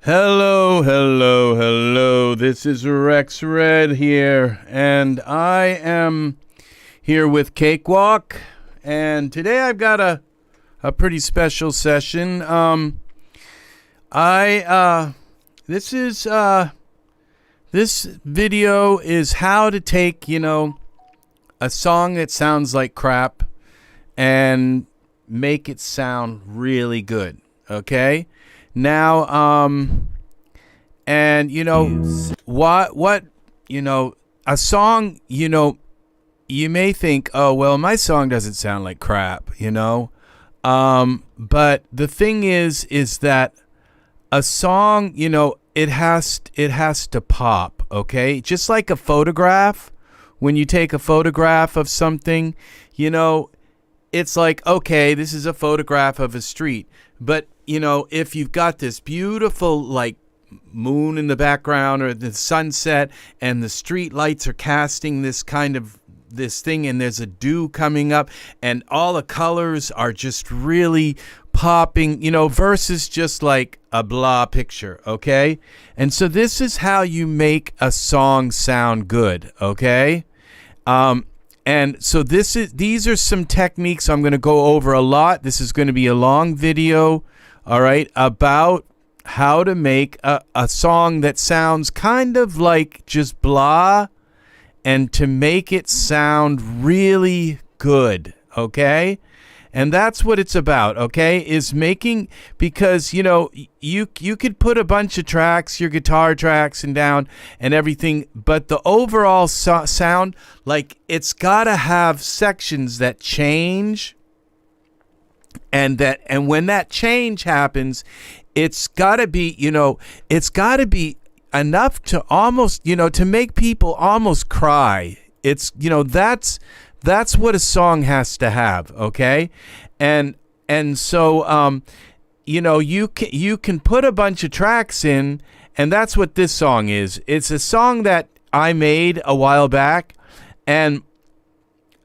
Hello, hello, hello. This is RexRed here, and I am here with Cakewalk, and today I've got a pretty special session. This video is how to take, a song that sounds like crap and make it sound really good, okay? Now, and a song, you may think, oh, well, my song doesn't sound like crap, but the thing is that a song, it has to pop, okay? Just like a photograph, when you take a photograph of something, it's like, okay, this is a photograph of a street, but if you've got this beautiful like moon in the background or the sunset and the street lights are casting this thing and there's a dew coming up and all the colors are just really popping, versus just like a blah picture, okay? And so this is how you make a song sound good, okay? And so these are some techniques I'm going to go over a lot. This is going to be a long video, all right, about how to make a song that sounds kind of like just blah and to make it sound really good, okay? And that's what it's about, okay? Is making, because, you could put a bunch of tracks, your guitar tracks and down and everything, but the overall sound, like, it's got to have sections that change. And when that change happens, it's got to be, it's got to be enough to almost, to make people almost cry. It's, that's what a song has to have, okay? And so, you can put a bunch of tracks in, and that's what this song is. It's a song that I made a while back, and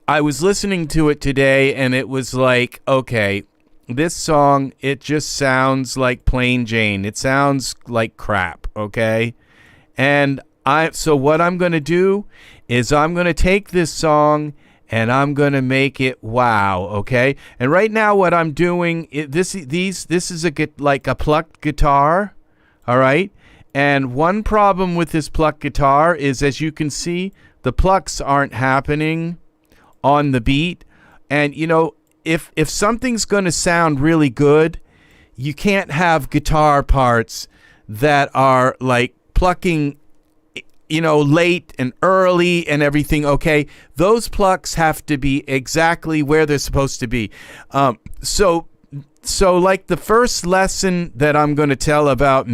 I was listening to it today, and it was like, okay, this song, it just sounds like plain Jane. It sounds like crap, okay? And so what I'm going to do is I'm going to take this song and I'm going to make it wow, okay? And right now what I'm doing, this is like a plucked guitar, all right? And one problem with this plucked guitar is, as you can see, the plucks aren't happening on the beat. And, if something's going to sound really good, you can't have guitar parts that are like plucking, late and early and everything, okay? Those plucks have to be exactly where they're supposed to be. So like the first lesson that I'm going to tell about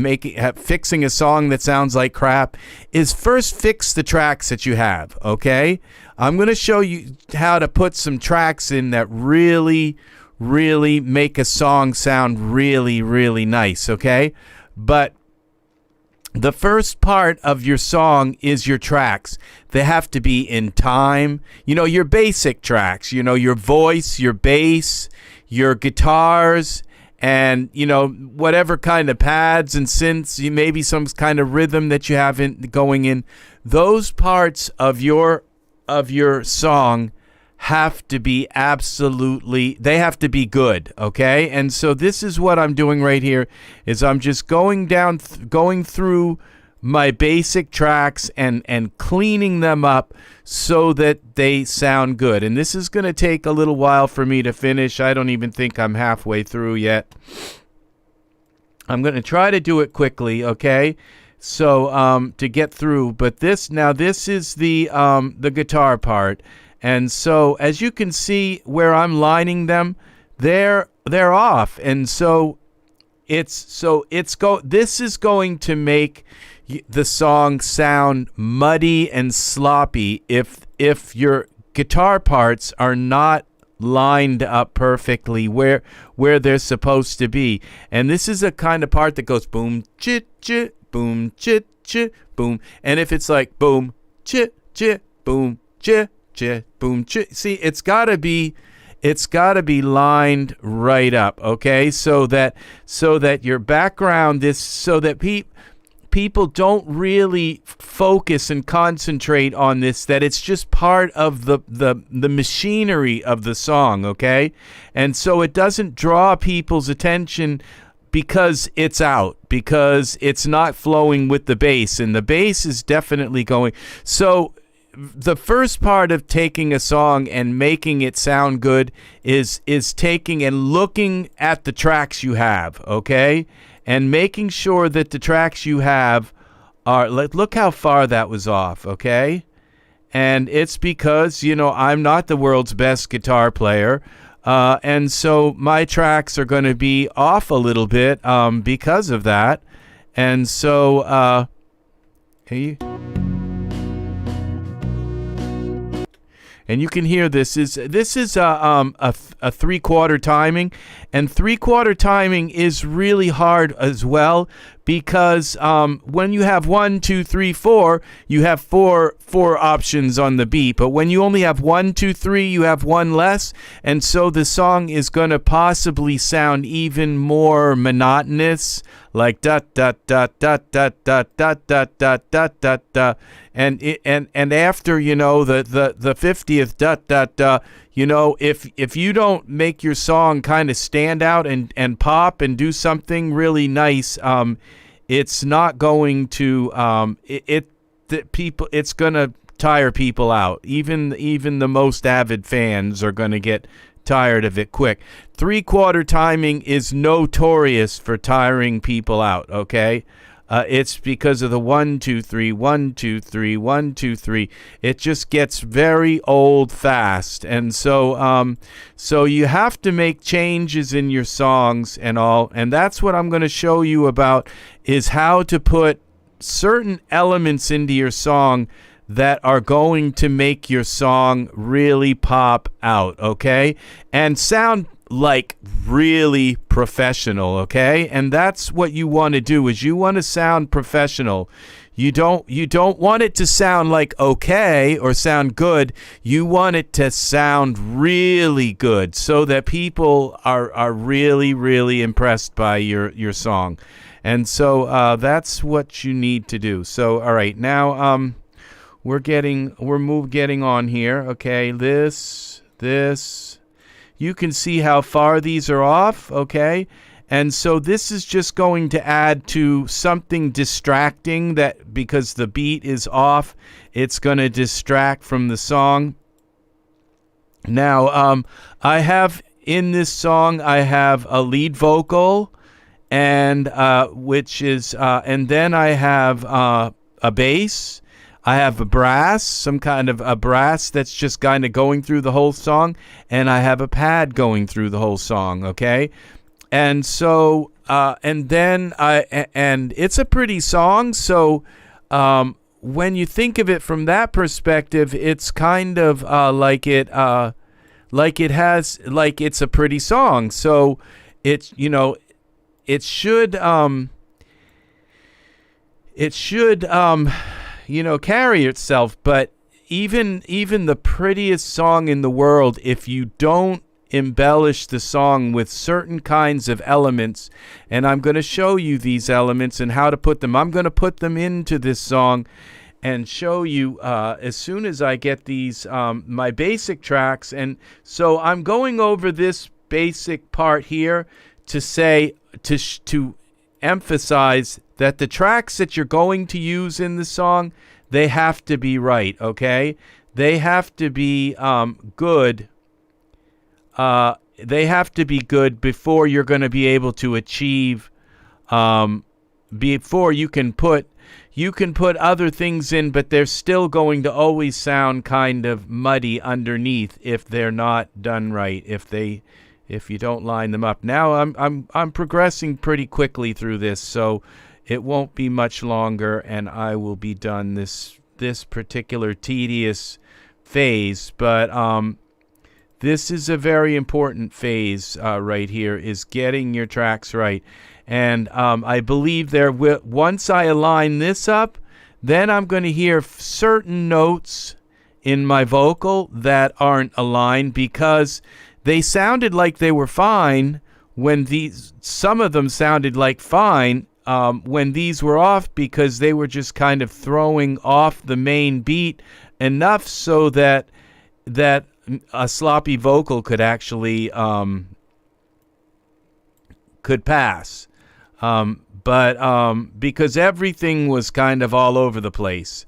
fixing a song that sounds like crap is first fix the tracks that you have, okay? I'm going to show you how to put some tracks in that really, really make a song sound really, really nice, okay? But the first part of your song is your tracks. They have to be in time. Your basic tracks, your voice, your bass, your guitars, and, whatever kind of pads and synths, maybe some kind of rhythm that you have going in. Those parts of your song have to be they have to be good, okay? And so this is what I'm doing right here, is I'm just going through my basic tracks and cleaning them up so that they sound good. And this is going to take a little while for me to finish. I don't even think I'm halfway through yet. I'm going to try to do it quickly, okay? So to get through, but this is the guitar part. And so as you can see where I'm lining them, they're off. And so this is going to make the song sound muddy and sloppy if your guitar parts are not lined up perfectly where they're supposed to be. And this is a kind of part that goes boom chit chit boom chit chit boom. And if it's like boom chit chit boom chit chit boom chit, see, it's got to be it's got to be lined right up, okay? So that your background is so that people don't really focus and concentrate on this, that it's just part of the machinery of the song, okay? And so it doesn't draw people's attention because it's out, because it's not flowing with the bass, and the bass is definitely going. So the first part of taking a song and making it sound good is taking and looking at the tracks you have, okay? And making sure that the tracks you have are, look how far that was off, okay? And it's because, I'm not the world's best guitar player, and so my tracks are going to be off a little bit because of that. And so, and you can hear this is a 3/4 timing, and 3/4 timing is really hard as well, because when you have 1, 2, 3, 4, you have four options on the beat, but when you only have 1, 2, 3, you have one less, and so the song is going to possibly sound even more monotonous, like da da da da da da da da da da da da, and after the 50th da da da, if you don't make your song kind of stand out and pop and do something really nice, it's not going to it's going to tire people out. Even the most avid fans are going to get tired of it quick. 3/4 timing is notorious for tiring people out, okay? It's because of the 1, 2, 3, 1, 2, 3, 1, 2, 3. It just gets very old fast. And so you have to make changes in your songs and all. And that's what I'm going to show you about, is how to put certain elements into your song that are going to make your song really pop out, okay? And sound like really professional, okay? And that's what you want to do, is you want to sound professional. You don't want it to sound like okay or sound good. You want it to sound really good, so that people are really, really impressed by your song. And so that's what you need to do. So all right, now we're getting on here, okay? This you can see how far these are off, okay? And so this is just going to add to something distracting, that because the beat is off, it's going to distract from the song. Now, I have in this song, I have a lead vocal, and and then I have a bass. I have a brass, some kind of a brass that's just kind of going through the whole song, and I have a pad going through the whole song, okay? And so, and it's a pretty song, so when you think of it from that perspective, it's kind of like it's a pretty song. So it's, it should carry itself. But even the prettiest song in the world, if you don't embellish the song with certain kinds of elements, and I'm going to show you these elements and how to put them. I'm going to put them into this song and show you as soon as I get these my basic tracks. And so I'm going over this basic part here to say to emphasize that the tracks that you're going to use in the song, they have to be right, okay? They have to be good. They have to be good before you're going to be able to achieve, before you can put other things in, but they're still going to always sound kind of muddy underneath if they're not done right, if you don't line them up. Now I'm progressing pretty quickly through this, so it won't be much longer, and I will be done this particular tedious phase. But this is a very important phase right here, is getting your tracks right. And I believe once I align this up, then I'm going to hear certain notes in my vocal that aren't aligned, because they sounded like they were fine when some of them sounded like fine when these were off, because they were just kind of throwing off the main beat enough so that a sloppy vocal could actually could pass. But because everything was kind of all over the place.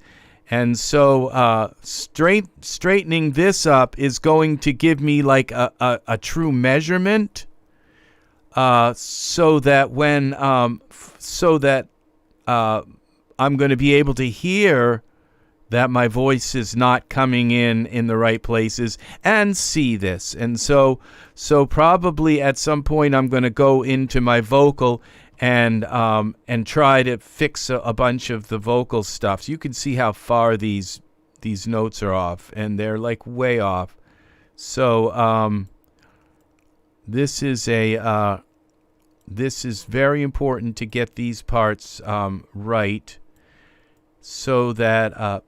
And so straightening this up is going to give me like a true measurement, so that when I'm going to be able to hear that my voice is not coming in the right places, and see this. And so probably at some point I'm going to go into my vocal and try to fix a bunch of the vocal stuff. So you can see how far these notes are off, and they're like way off. So this is very important to get these parts right, so that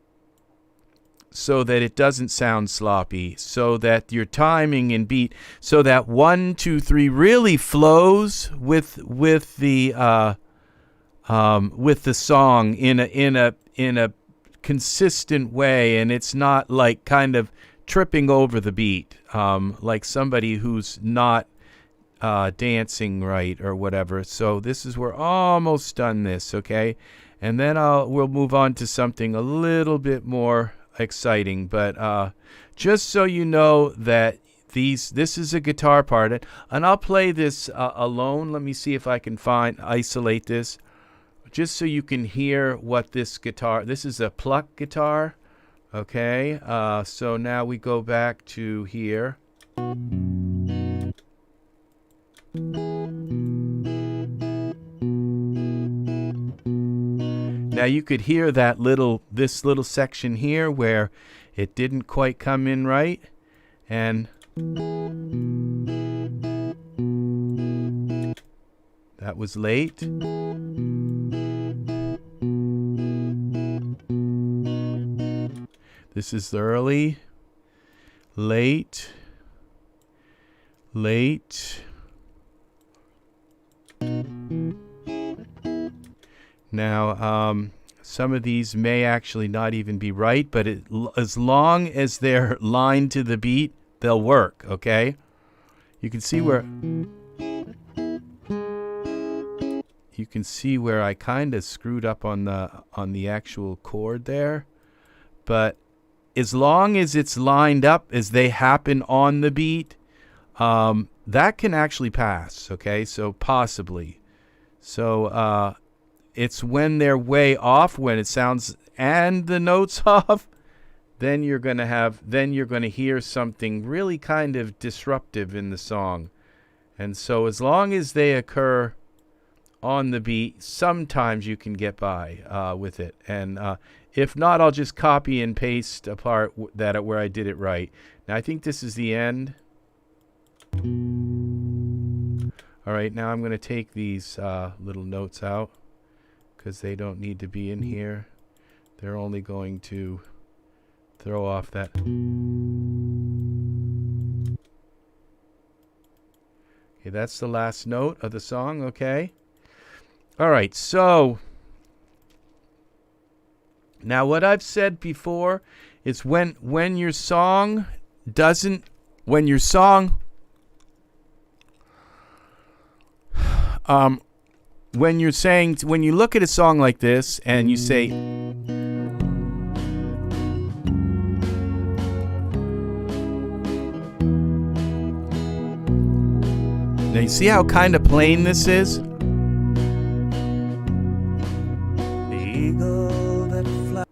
it doesn't sound sloppy, so that your timing and beat, so that 1, 2, 3 really flows with the song in a consistent way, and it's not like kind of tripping over the beat, like somebody who's not dancing right or whatever. So we're almost done this, okay? And then we'll move on to something a little bit more exciting, but just so you know that this is a guitar part, and I'll play this alone. Let me see if I can isolate this, just so you can hear what this is a plucked guitar, okay? So now we go back to here. Now you could hear this little section here where it didn't quite come in right, and that was late. This is the early, late. Now, some of these may actually not even be right, but as long as they're lined to the beat, they'll work, okay? You can see where I kind of screwed up on the actual chord there, but as long as it's lined up as they happen on the beat, that can actually pass, okay? So possibly. So it's when they're way off, when it sounds and the notes off, then you're going to hear something really kind of disruptive in the song. And so as long as they occur on the beat, sometimes you can get by with it. And if not, I'll just copy and paste a part where I did it right. Now I think this is the end. All right, now I'm going to take these little notes out, because they don't need to be in here. They're only going to throw off that. Okay, that's the last note of the song, okay? All right, so now what I've said before is when your song when you look at a song like this and you say, now you see how kind of plain this is? The eagle that flies.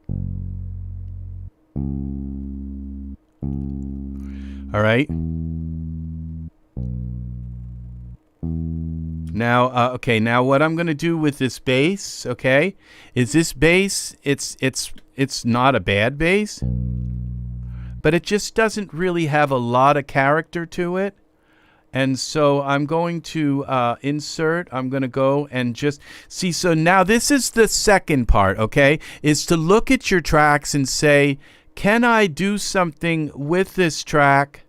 All right. Now, okay, now what I'm going to do with this bass, okay, is this bass, it's not a bad bass, but it just doesn't really have a lot of character to it. And so I'm going to I'm going to go and just see. So now this is the second part, okay, is to look at your tracks and say, can I do something with this track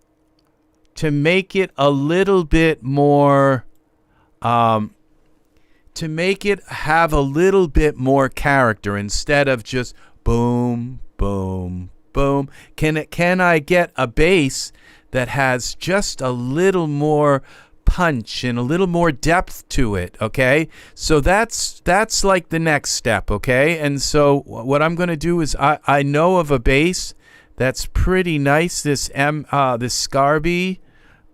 to make it a little bit more, to make it have a little bit more character instead of just boom, boom, boom. Can I get a bass that has just a little more punch and a little more depth to it? Okay, so that's like the next step. Okay, and so what I'm going to do is I know of a bass that's pretty nice. This Scarbee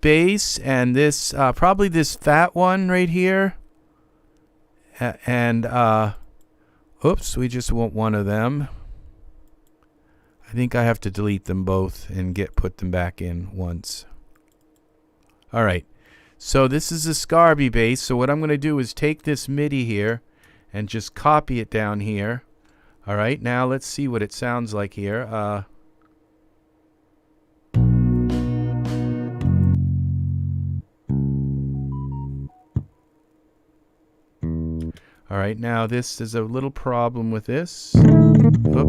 bass, and this probably this fat one right here. And oops, we just want one of them. I think I have to delete them both and put them back in once. All right. So this is a Scarbee bass. So what I'm going to do is take this MIDI here and just copy it down here. All right. Now let's see what it sounds like here. All right. Now this is a little problem with this. Oop.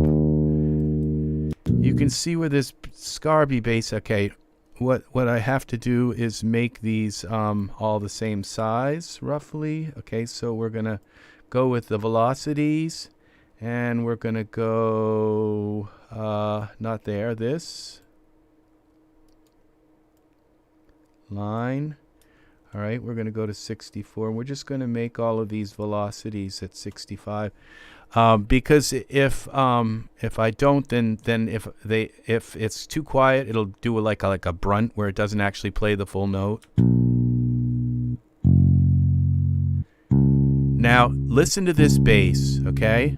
You can see where this Scarbee bass. Okay. What I have to do is make these all the same size, roughly. Okay, so we're going to go with the velocities, and we're going to go, not there, this line. All right, we're going to go to 64, and we're just going to make all of these velocities at 65. Because if I don't, then if it's too quiet, it'll do like a brunt where it doesn't actually play the full note. Now listen to this bass, okay?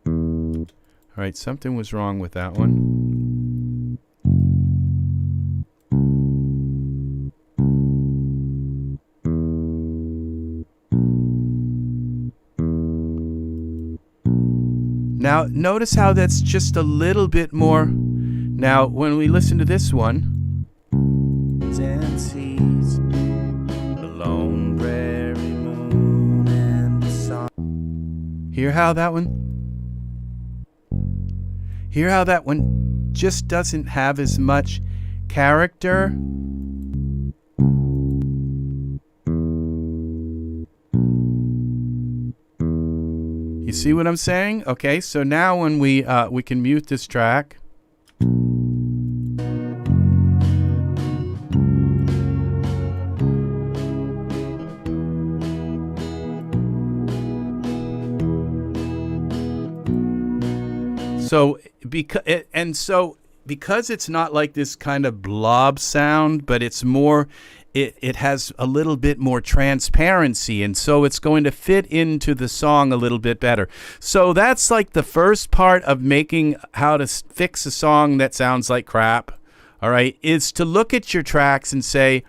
All right, something was wrong with that one. Now, notice how that's just a little bit more. Now, when we listen to this one, and seas, the lone prairie moon and the sun. Hear how that one just doesn't have as much character. You see what I'm saying? Okay, so now when we can mute this track. So because it's not like this kind of blob sound, but it's more, it has a little bit more transparency, and so it's going to fit into the song a little bit better. So that's like the first part of making how to fix a song that sounds like crap, all right, is to look at your tracks and say,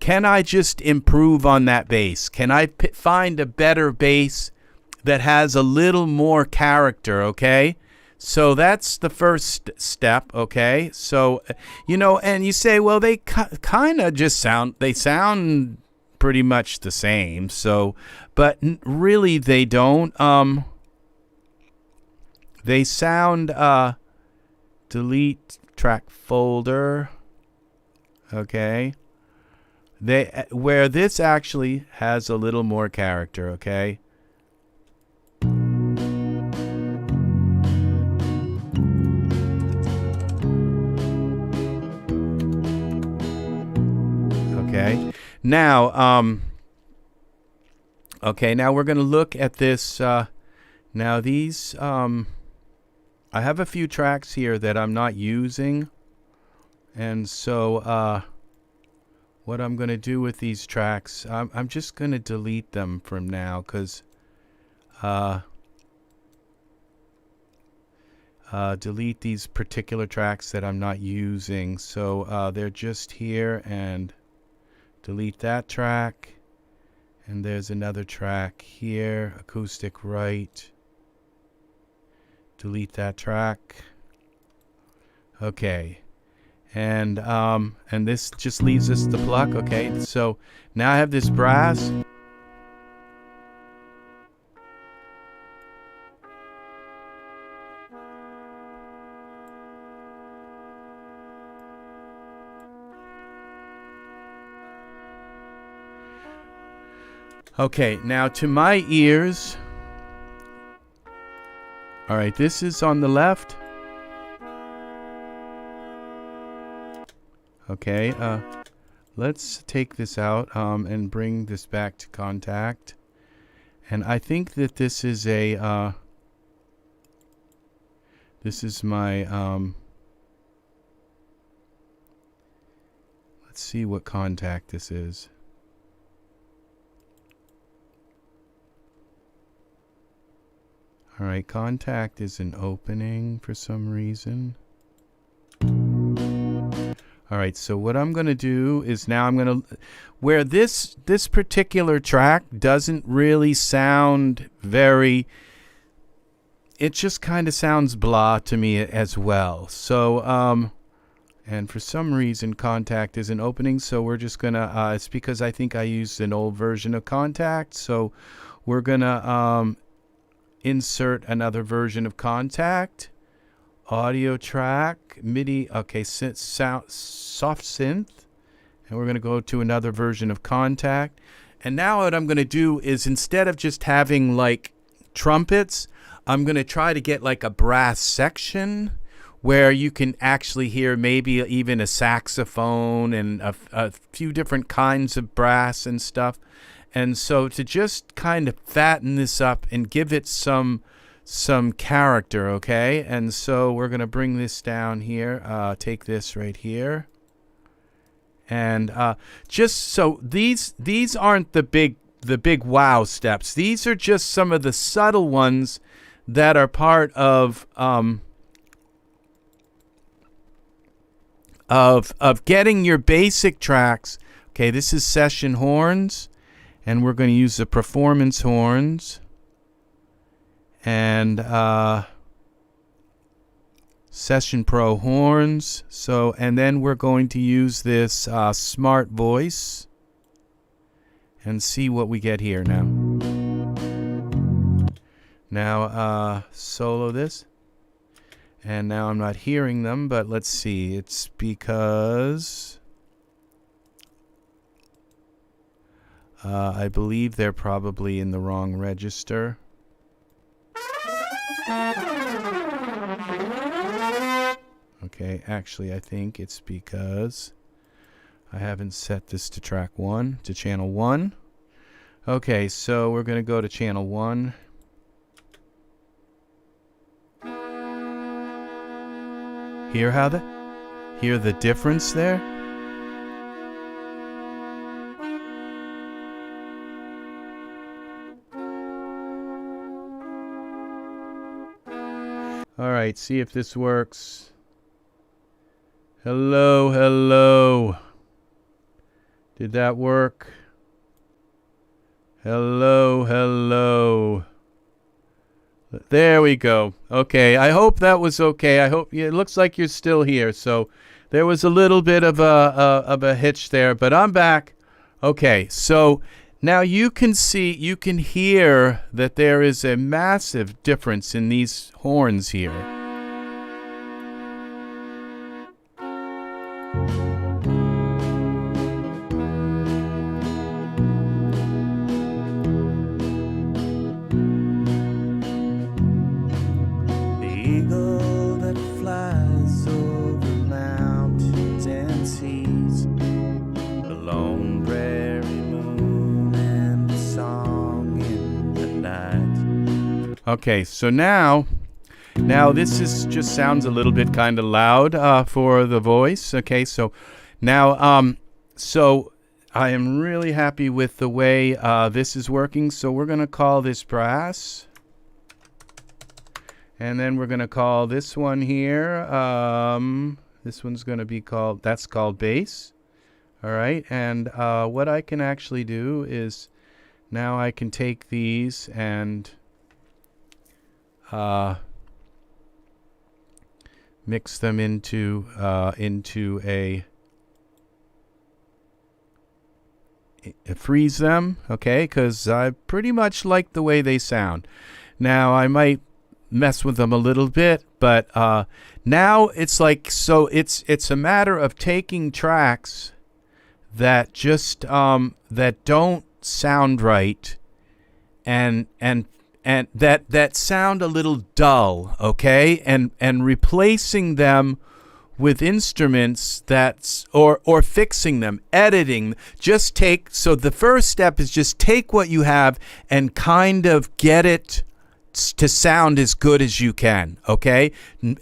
can I just improve on that bass? Can I find a better bass that has a little more character, okay? So that's the first step, okay? So, and you say, well, they kind of just sound pretty much the same. So, but really they don't. They sound, delete track folder, okay? Where this actually has a little more character, okay? Okay. Now, now we're going to look at this. Now these, I have a few tracks here that I'm not using, and so what I'm going to do with these tracks, I'm just going to delete them from now, because delete these particular tracks that I'm not using. So they're just here, and delete that track, and there's another track here, acoustic right. Delete that track. Okay, and this just leaves us the pluck. Okay, so now I have this brass. Okay, now to my ears. All right, this is on the left. Okay, let's take this out and bring this back to contact. And I think that this is a, this is my, let's see what contact this is. All right, contact is an opening for some reason. All right, so what I'm going to do is now I'm going to, where this particular track doesn't really sound very, it just kind of sounds blah to me as well. So, and for some reason contact is an opening, so we're just going to, it's because I think I used an old version of contact, so we're going to insert another version of contact. Audio track, MIDI, okay, soft synth, and we're going to go to another version of contact. And now what I'm going to do is, instead of just having like trumpets, I'm going to try to get like a brass section where you can actually hear maybe even a saxophone and a few different kinds of brass and stuff. And so to just kind of fatten this up and give it some character, okay? And so we're going to bring this down here, take this right here. And just so these aren't the big wow steps. These are just some of the subtle ones that are part of getting your basic tracks. Okay, this is session horns, and we're going to use the performance horns. And Session Pro horns. So, and then we're going to use this smart voice and see what we get here now. Now solo this, and now I'm not hearing them, but let's see. It's because I believe they're probably in the wrong register. Okay, actually I think it's because I haven't set this to track 1, to channel 1. Okay, so we're going to go to channel 1. Hear the difference there? All right, see if this works. Hello, hello. Did that work? Hello, hello. There we go. Okay, I hope that was okay. I hope it looks like you're still here. So there was a little bit of a hitch there, but I'm back. Okay, so now you can hear that there is a massive difference in these horns here. Okay, so now this is just sounds a little bit kind of loud for the voice. Okay, so now so I am really happy with the way this is working. So we're going to call this brass, and then we're going to call this one here. This one's going to be called bass. All right, and what I can actually do is now I can take these and mix them into freeze them, okay, because I pretty much like the way they sound. Now I might mess with them a little bit, but now it's like, so it's a matter of taking tracks that just that don't sound right and that sound a little dull, okay? And replacing them with instruments that's or fixing them, editing. Just take, so the first step is just take what you have and kind of get it to sound as good as you can, okay?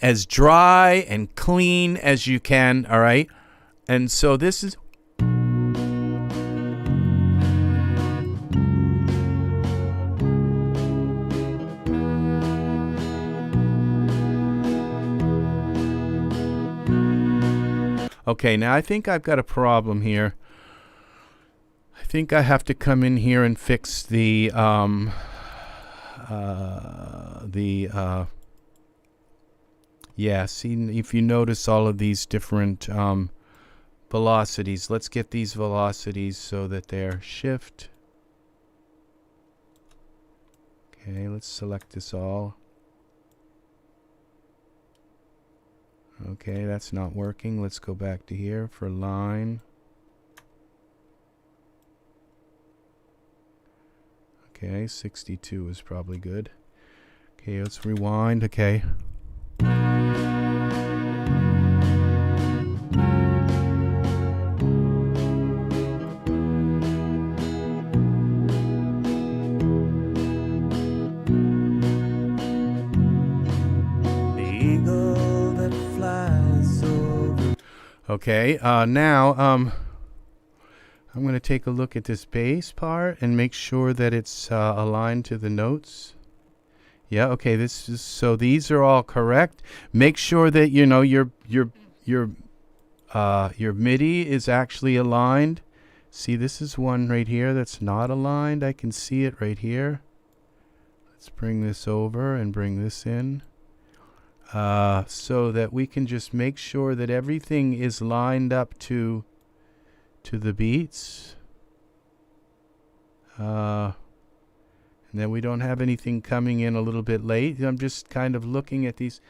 As dry and clean as you can, all right? And so this is okay. Now I think I've got a problem here. I think I have to come in here and fix the yeah, see, if you notice all of these different velocities, let's get these velocities so that they're shift. Okay, let's select this all. Okay, that's not working. Let's go back to here for line. Okay, 62 is probably good. Okay, let's rewind. Okay. Okay, now I'm going to take a look at this bass part and make sure that it's aligned to the notes. Yeah, okay, this is, so these are all correct. Make sure that you know your MIDI is actually aligned. See, this is one right here that's not aligned. I can see it right here. Let's bring this over and bring this in. So that we can just make sure that everything is lined up to the beats. And then we don't have anything coming in a little bit late. I'm just kind of looking at these.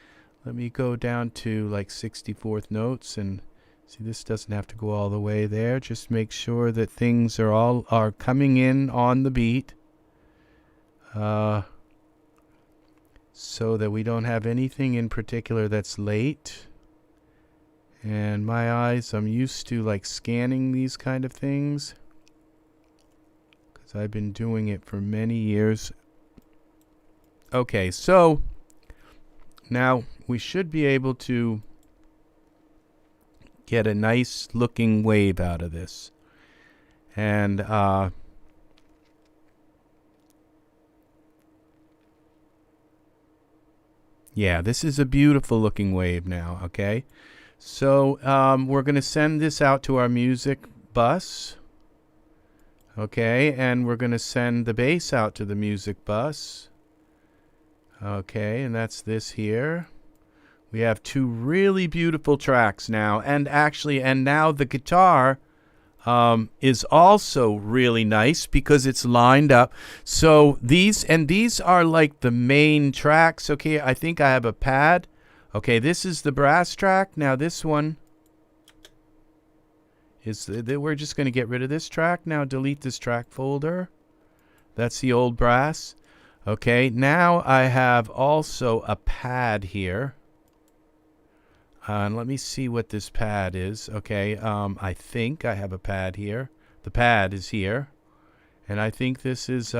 Let me go down to like 64th notes and see, this doesn't have to go all the way there. Just make sure that things are coming in on the beat. So that we don't have anything in particular that's late. And my eyes, I'm used to like scanning these kind of things because I've been doing it for many years. Okay, so now we should be able to get a nice looking wave out of this. And yeah, this is a beautiful looking wave now, okay? So we're going to send this out to our music bus, okay? And we're going to send the bass out to the music bus, okay? And that's this here. We have two really beautiful tracks now. And actually, and now the guitar is also really nice because it's lined up. So these are like the main tracks. Okay, I think I have a pad. Okay, this is the brass track. Now this one is we're just going to get rid of this track. Now delete this track folder. That's the old brass. Okay, now I have also a pad here. And let me see what this pad is. Okay, I think I have a pad here. The pad is here. And I think this is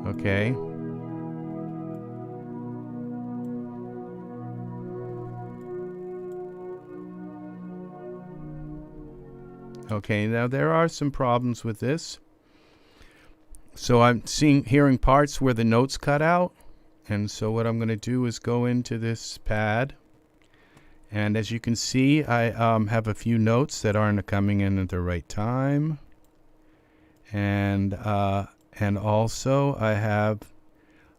okay. Okay, now there are some problems with this. So I'm hearing parts where the notes cut out. And so what I'm going to do is go into this pad. And as you can see, I have a few notes that aren't coming in at the right time. And also I have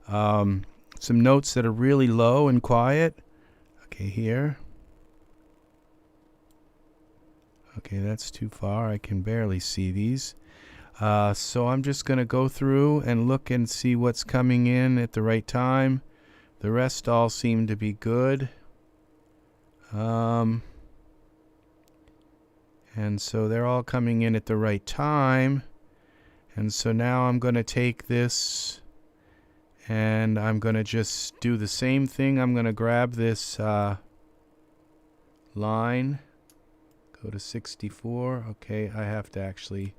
some notes that are really low and quiet. Okay, here. Okay, that's too far. I can barely see these. So I'm just going to go through and look and see what's coming in at the right time. The rest all seem to be good. And so they're all coming in at the right time. And so now I'm going to take this and I'm going to just do the same thing. I'm going to grab this line, go to 64. Okay, I have to actually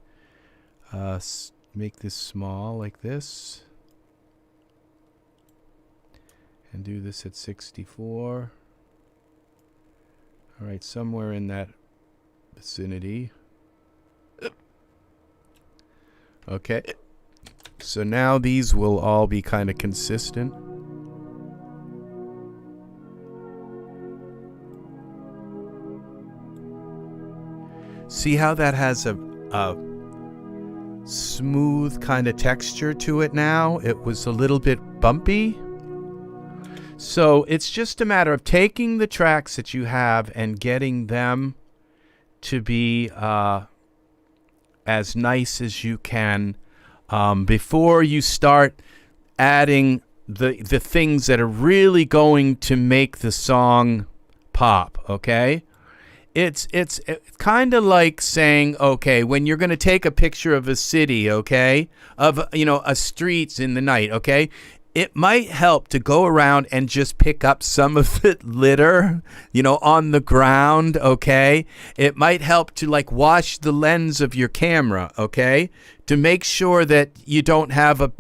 make this small like this. And do this at 64. All right, somewhere in that vicinity. Okay, so now these will all be kind of consistent. See how that has a smooth kind of texture to it now? It was a little bit bumpy. So it's just a matter of taking the tracks that you have and getting them to be as nice as you can before you start adding the things that are really going to make the song pop, okay? It's kind of like saying, okay, when you're going to take a picture of a city, okay, of, a streets in the night, okay? It might help to go around and just pick up some of the litter, on the ground, okay? It might help to like wash the lens of your camera, okay? To make sure that you don't have a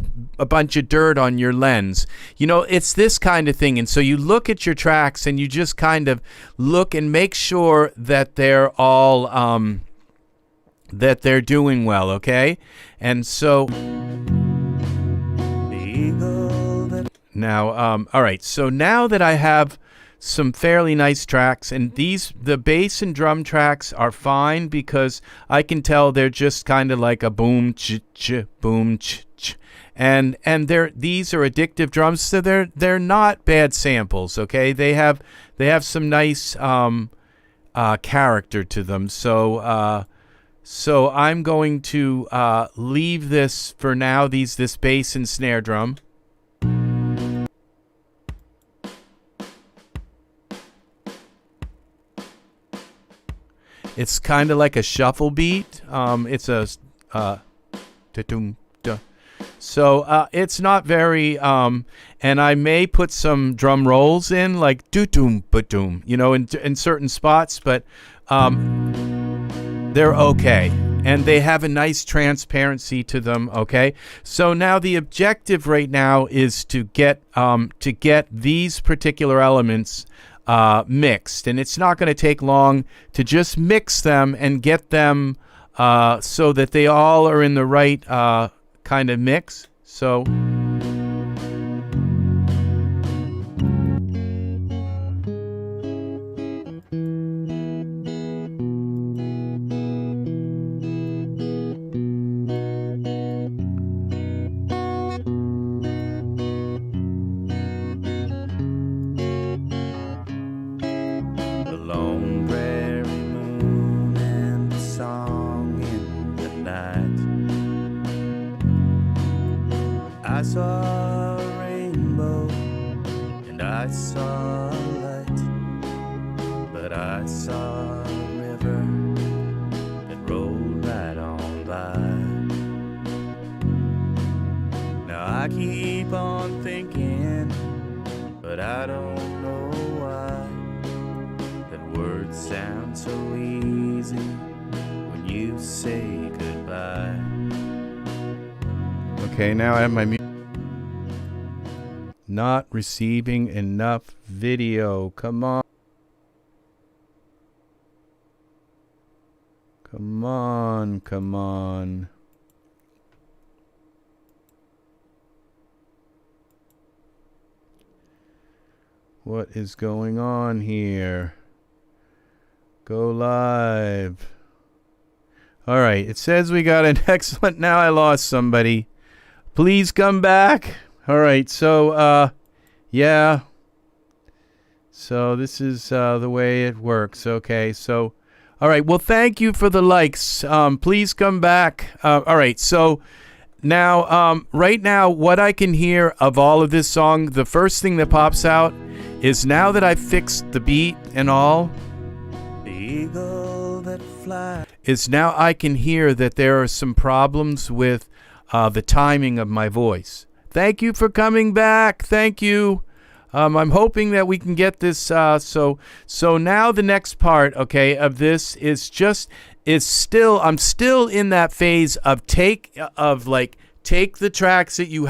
bunch of dirt on your lens. It's this kind of thing. And so you look at your tracks and you just kind of look and make sure that they're all, that they're doing well, okay? And so... Now, all right, so now that I have some fairly nice tracks, and the bass and drum tracks are fine because I can tell they're just kind of like a boom, ch, boom, ch. And these are addictive drums, so they're not bad samples, okay? They have some nice character to them. So I'm going to leave this for now, this bass and snare drum. It's kind of like a shuffle beat. It's a da-doom-da. So it's not very, and I may put some drum rolls in, like do-doom, ba-doom, in certain spots, but they're okay. And they have a nice transparency to them, okay? So now the objective right now is to get these particular elements mixed, and it's not going to take long to just mix them and get them so that they all are in the right kind of mix. So I saw a rainbow and I saw a light, but I saw a river that rolled right on by. Now I keep on thinking, but I don't know why, that words sound so easy when you say goodbye. Okay, now I have my music. Not receiving enough video. Come on. Come on, come on. What is going on here? Go live. All right, it says we got an excellent. Now I lost somebody. Please come back. All right, so, yeah. So this is the way it works. Okay, so, all right. Well, thank you for the likes. Please come back. All right, so Now, right now, what I can hear of all of this song, the first thing that pops out is now that I've fixed the beat and all, The eagle that flies. is now I can hear that there are some problems with the timing of my voice. Thank you for coming back. Thank you. I'm hoping that we can get this. So now the next part, okay, of this is still, I'm still in that phase of take the tracks that you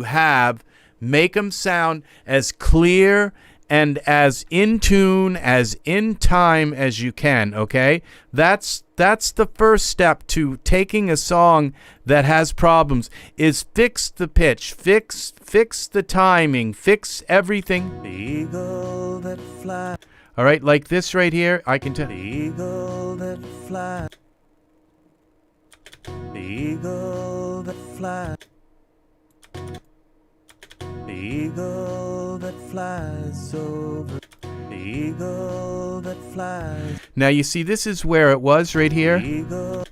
have, make them sound as clear and as in tune, as in time as you can, okay? That's the first step to taking a song that has problems, is fix the pitch, fix the timing, fix everything. The eagle that flies. All right, like this right here, I can tell. The eagle that flies. The eagle that flies. The eagle that flies over. The eagle that flies. Now you see this is where it was right The here, eagle.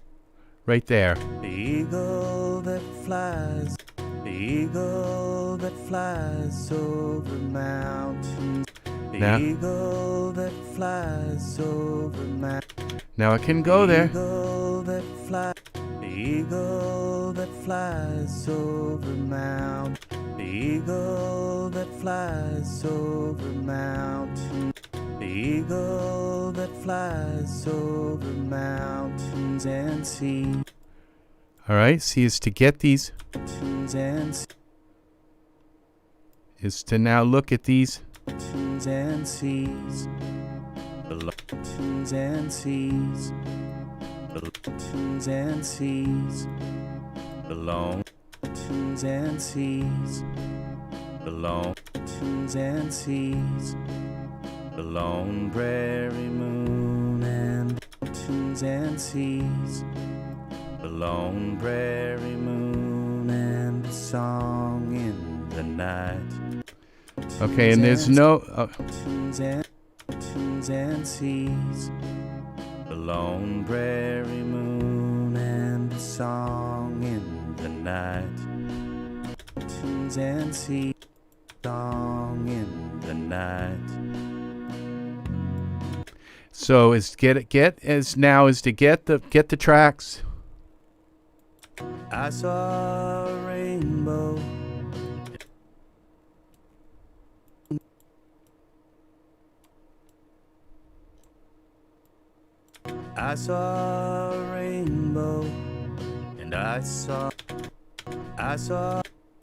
right there. The eagle that flies. The eagle that flies over mountains. The Now- eagle that flies over mountains. Now it can go there. The eagle that flies. The eagle that flies over mountains. The eagle that flies over mountains. The eagle that flies over mountains and seas. All right, see, is to get these, Mountains and seas. is to now look at these. Mountains and seas. Mountains and seas. Mountains and seas. Mountains and seas. Mountains and seas. The lone prairie moon and mountains and seas. The lone prairie moon and a song in the night. Okay, and there's no. Mountains and seas. The lone prairie moon and a song in the night. Mountains and seas. Song in the night. So is to get the tracks. I saw a rainbow. I saw a rainbow, and I saw.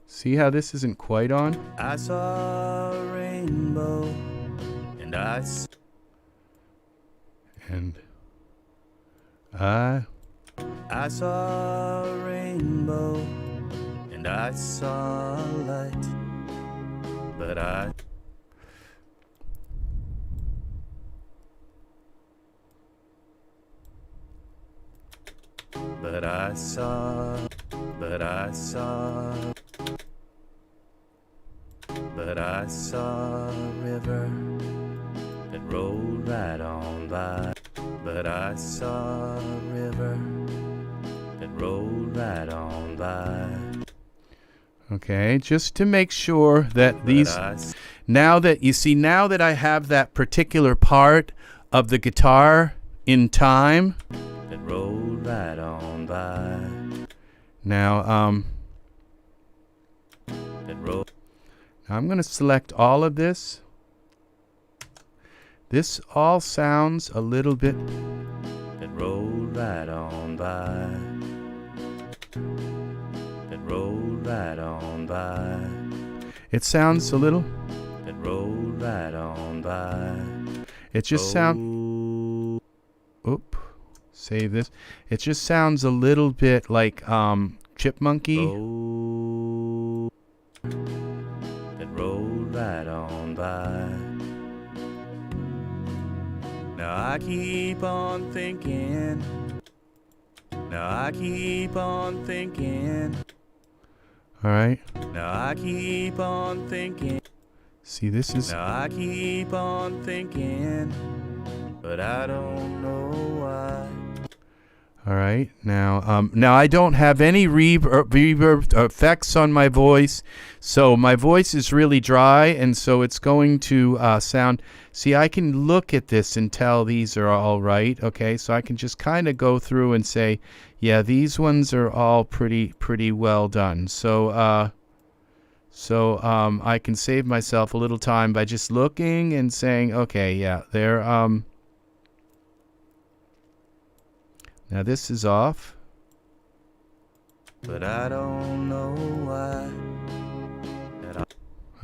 See how this isn't quite on? I saw a rainbow, and And I saw a rainbow, and I saw a light, but I saw a river that rolled right on by. But I saw a river that rolled right on by. Okay, just to make sure that these, now that I have that particular part of the guitar in time. That rolled right on by. Now, That rolled. I'm going to select all of this. This all sounds a little bit. That rolled right on by. That rolled right on by. It sounds a little. That rolled right on by. It just sounds. Oop. Save this. It just sounds a little bit like chipmunky. That rolled right on by. Now I keep on thinking. Now I keep on thinking. All right. Now I keep on thinking. See, this is. Now I keep on thinking, but I don't know why. All right, now I don't have any reverb effects on my voice, so my voice is really dry, and so it's going to sound. See, I can look at this and tell these are all right. Okay, so I can just kind of go through and say, yeah, these ones are all pretty well done. So I can save myself a little time by just looking and saying, okay, yeah, they're Now this is off. But I don't know why.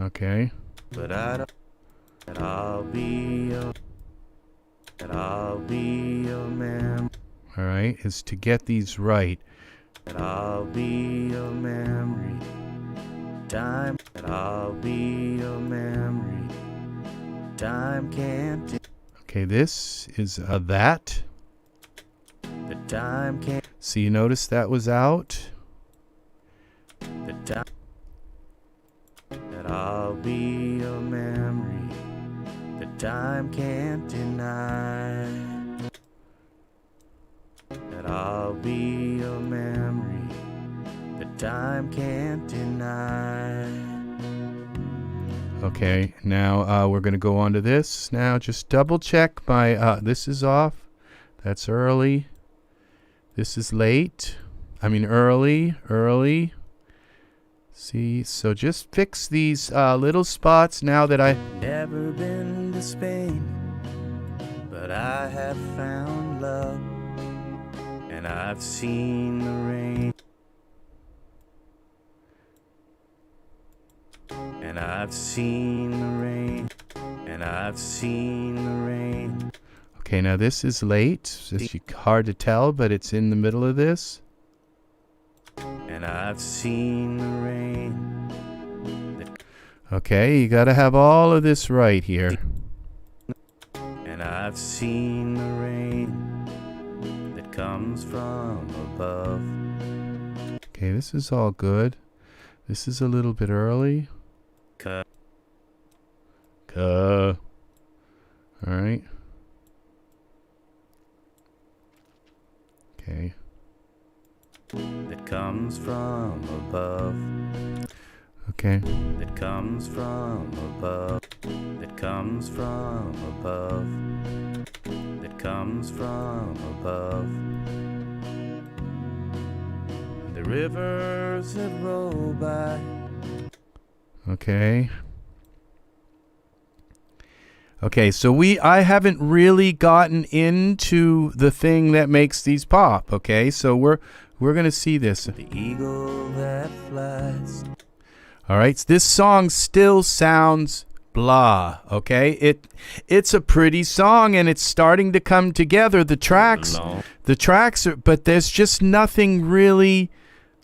Okay. But I don't. That I'll be a man. All right, is to get these right. That I'll be a memory. Time. That I'll be a memory. Time can't. Okay, this is that. The time can't. So you notice that was out. The time. That I'll be a memory. The time can't deny. That I'll be a memory. The time can't deny. Okay, now we're going to go on to this. Now just double check my, this is off. That's early. This is late. I mean early. See, so just fix these little spots now that I... Never been to Spain, but I have found love, and I've seen the rain. And I've seen the rain, and I've seen the rain. Okay, now this is late. It's hard to tell, but it's in the middle of this. And I've seen the rain. Okay, you got to have all of this right here. And I've seen the rain that comes from above. Okay, this is all good. This is a little bit early. All right. Okay. That comes from above. Okay. That comes from above. That comes from above. That comes from above. The rivers that roll by. Okay. Okay, so I haven't really gotten into the thing that makes these pop, okay? So we're going to see this. The eagle that flies. All right, so this song still sounds blah, okay? It's a pretty song and it's starting to come together. The tracks are, but there's just nothing really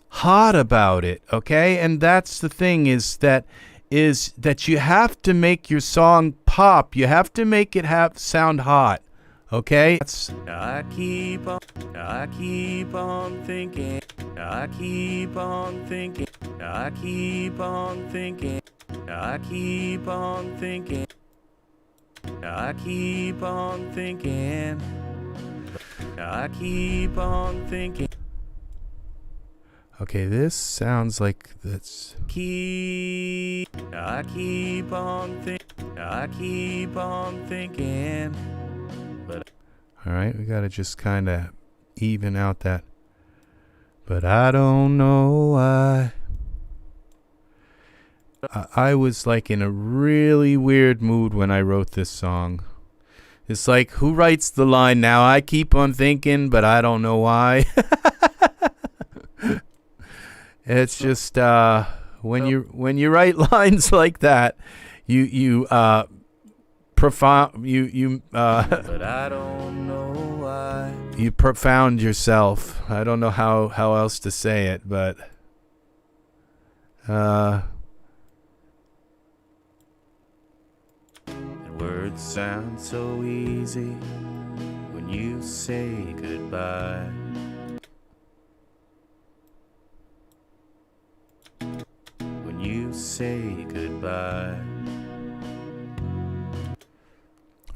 hot about it, okay? And that's the thing is that you have to make your song pop. You have to make it sound hot, okay? I keep on thinking. I keep on thinking. I keep on thinking. I keep on thinking. I keep on thinking. I keep on thinking. Okay, this sounds like that's... I keep on thinking. But all right, we got to just kind of even out that. But I don't know why. I was like in a really weird mood when I wrote this song. It's like, who writes the line now? I keep on thinking, but I don't know why. It's just when you write lines like that, you profound but I don't know why. You profound yourself. I don't know how else to say it, but And words sound so easy when you say goodbye. When you say goodbye.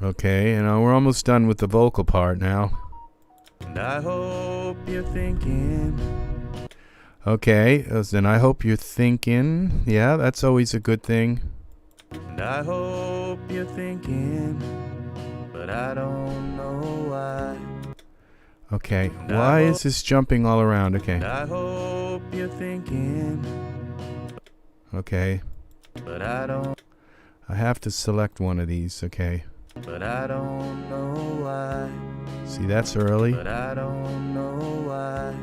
okay, and we're almost done with the vocal part now. And I hope you're thinking. Okay, then I hope you're thinking. Yeah, that's always a good thing. And I hope you're thinking, but I don't know why. Okay, why is this jumping all around? Okay. And I hope you're thinking, Okay. but I don't. I have to select one of these. Okay. But I don't know why. See, that's early. But I don't know why.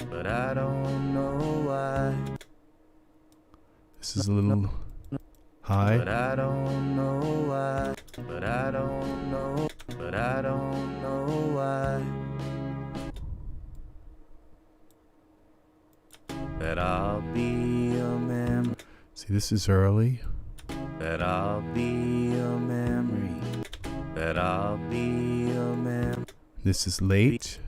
But I don't know why. This is a little high. But I don't know why. But I don't know. But I don't know why. That I'll be a memory. See, this is early. That I'll be a memory. That I'll be a memory. This is late.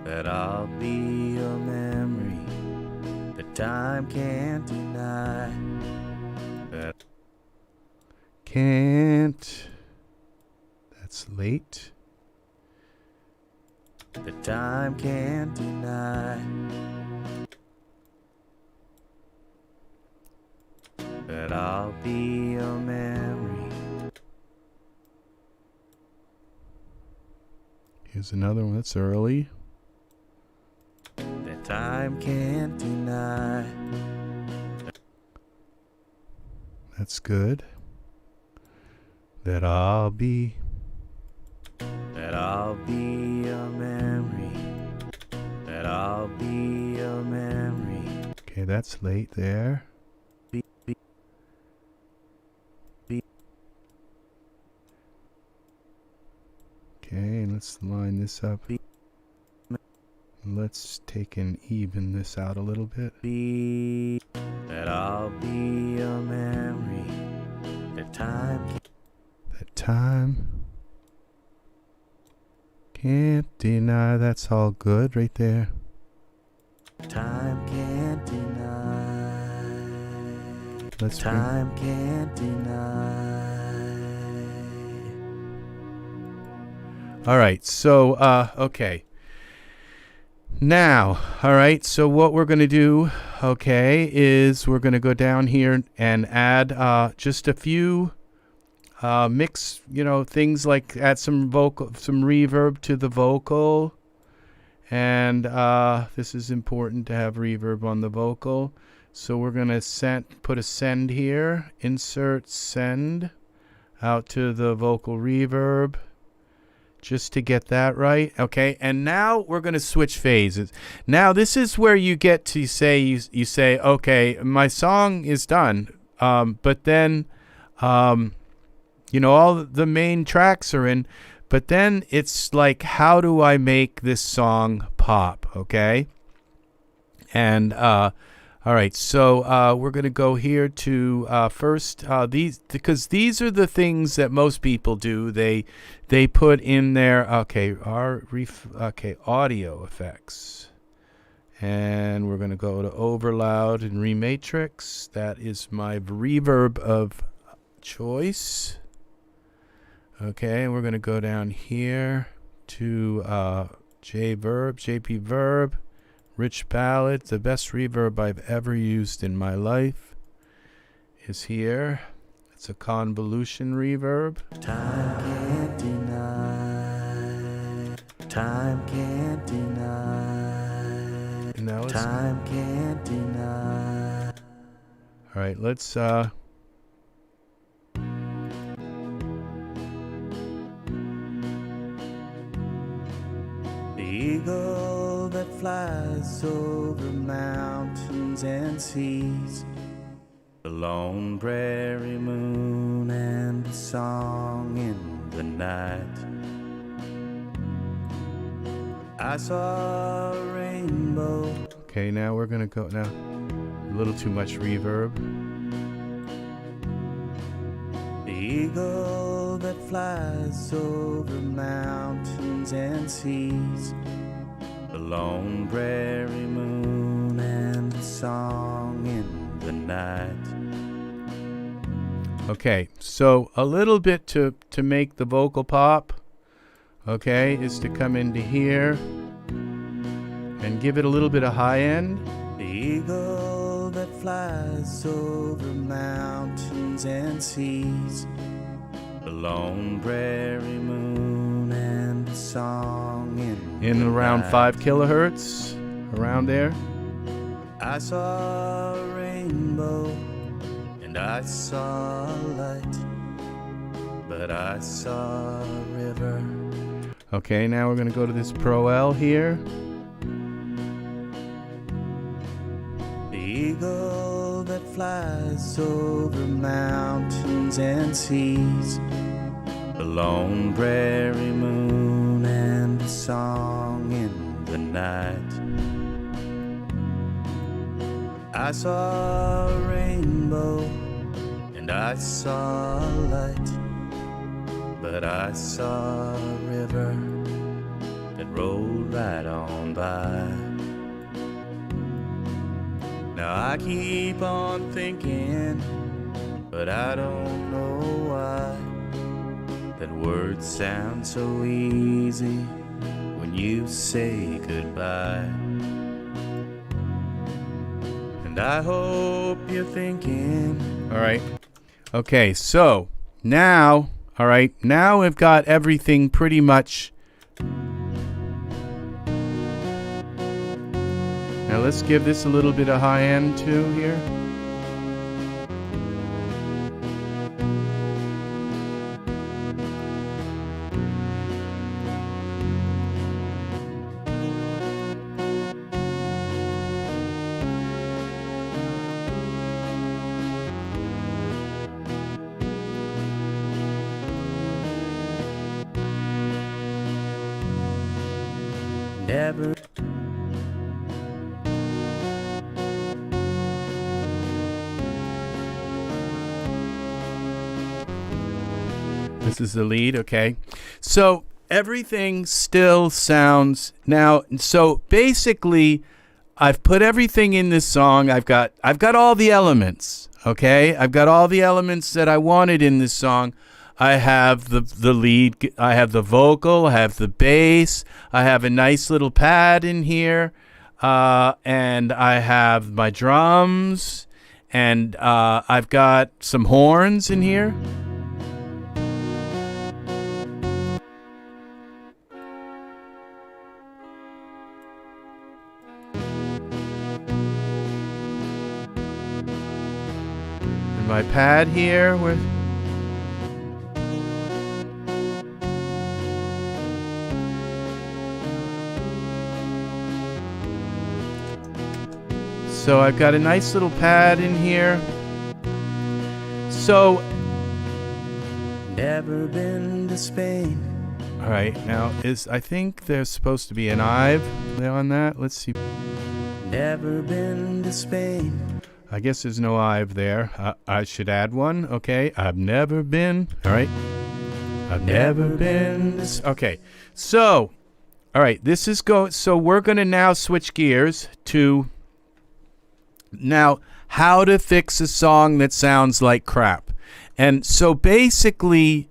That I'll be a memory that time can't deny. That Can't. That's late. time can't deny. That I'll be a memory. Here's another one. That's early. That time can't deny. That's good. That I'll be. That I'll be a memory. That I'll be a memory. Okay, that's late there. Okay, let's line this up. Let's take and even this out a little bit. That I'll be a memory. That time can't deny. That's all good right there. time can't deny. Let's Time can't deny. All right, so okay. Now, all right, so what we're going to do, okay, is we're going to go down here and add just a few mix, things like add some reverb to the vocal. And this is important to have reverb on the vocal. So we're going to put a send here, insert send out to the vocal reverb. Just to get that right. Okay, and now we're going to switch phases. Now this is where you get to say, you say, okay, my song is done. But then, all the main tracks are in. But then it's like, how do I make this song pop? Okay. And, all right, so we're going to go here to first these, because these are the things that most people do. They put in their audio effects, and we're going to go to OverLoud REmatrix. That is my reverb of choice. Okay, and we're going to go down here to JP Verb. Rich Ballad, the best reverb I've ever used in my life, is here. It's a convolution reverb. Time can't deny. Time can't deny. And now time can't deny. All right, let's The eagle that flies over mountains and seas, the lone prairie moon and a song in the night. I saw a rainbow. Okay, now we're gonna go now. A little too much reverb. The eagle that flies over mountains and seas, the lone prairie moon and a song in the night. Okay, so a little bit to make the vocal pop, okay, is to come into here and give it a little bit of high end. The eagle that flies over mountains and seas, the lone prairie moon and the song in around 5 kilohertz, around there. I saw a rainbow and I saw a light, but I saw a river. Okay, now we're going to go to this Pro-L here. The eagle that flies over mountains and seas, the lone prairie moon and the song in the night. I saw a rainbow and I saw a light, but I saw a river that rolled right on by. Now I keep on thinking, but I don't know why, that words sound so easy when you say goodbye. And I hope you're thinking. All right. Okay, so now, all right, now we've got everything pretty much. Now let's give this a little bit of high end too here. Never. This is the lead, okay. So everything still sounds now. So basically, I've put everything in this song. I've got all the elements, okay. I've got all the elements that I wanted in this song. I have the lead. I have the vocal. I have the bass. I have a nice little pad in here, and I have my drums, and I've got some horns in here. My pad here with so I've got a nice little pad in here. So Never been to Spain. all right, now I think there's supposed to be an Ive on that. Let's see. Never been to Spain. I guess there's no Ive there. I should add one. Okay, I've never been. All right, I've never been. Okay, so all right, this is So we're gonna now switch gears to now how to fix a song that sounds like crap. And so basically,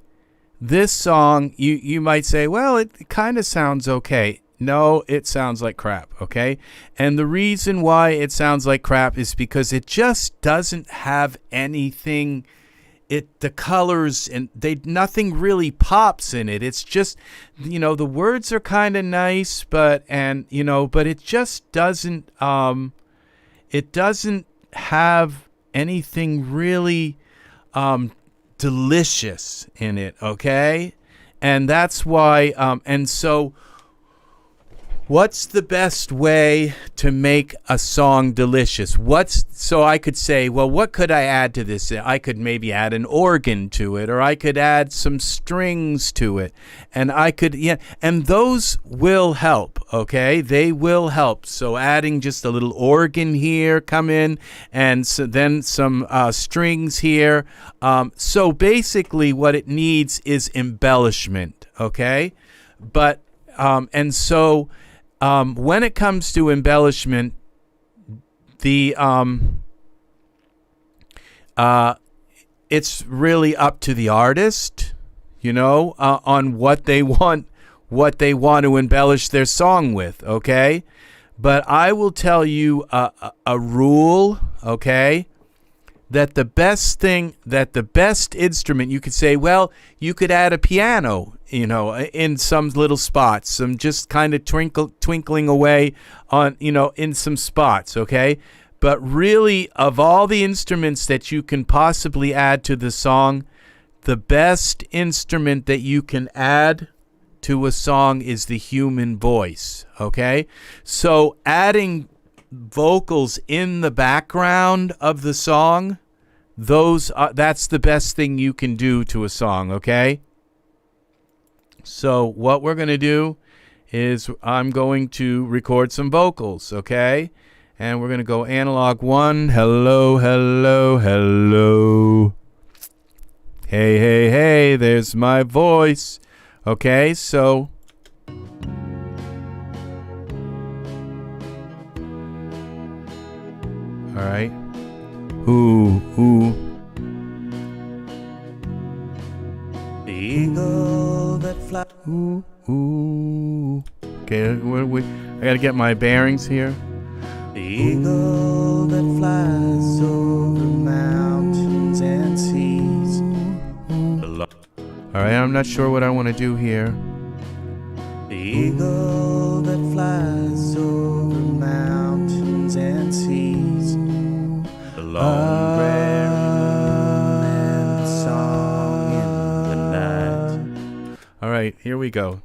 this song you might say, well, it kind of sounds okay. No, it sounds like crap, okay? And the reason why it sounds like crap is because it just doesn't have anything. The colors and nothing really pops in it. It's just, the words are kind of nice, but it just doesn't have anything really delicious in it, okay? And that's why and so what's the best way to make a song delicious? So I could say, well, what could I add to this? I could maybe add an organ to it, or I could add some strings to it. And and those will help, okay? They will help. So adding just a little organ here, come in, and so then some strings here. So basically what it needs is embellishment, okay? But, and so when it comes to embellishment, it's really up to the artist, you know, on what they want to embellish their song with, okay? But I will tell you a rule, okay? That the best instrument, you could say, well, you could add a piano, you know, in some little spots, some just kind of twinkling away on, you know, in some spots, okay? But really, of all the instruments that you can possibly add to the song, the best instrument that you can add to a song is the human voice, okay? So adding vocals in the background of the song, that's the best thing you can do to a song, okay? So what we're going to do is I'm going to record some vocals, okay? And we're going to go analog 1. Hello, hello, hello. Hey, hey, hey, there's my voice. Okay, so all right. Ooh, ooh. The eagle that flies. Ooh, ooh. Okay, I gotta get my bearings here. The eagle that flies over mountains and seas. All right, I'm not sure what I want to do here. The eagle that flies over mountains and seas. The long prairie moon and the song in the night. All right, here we go.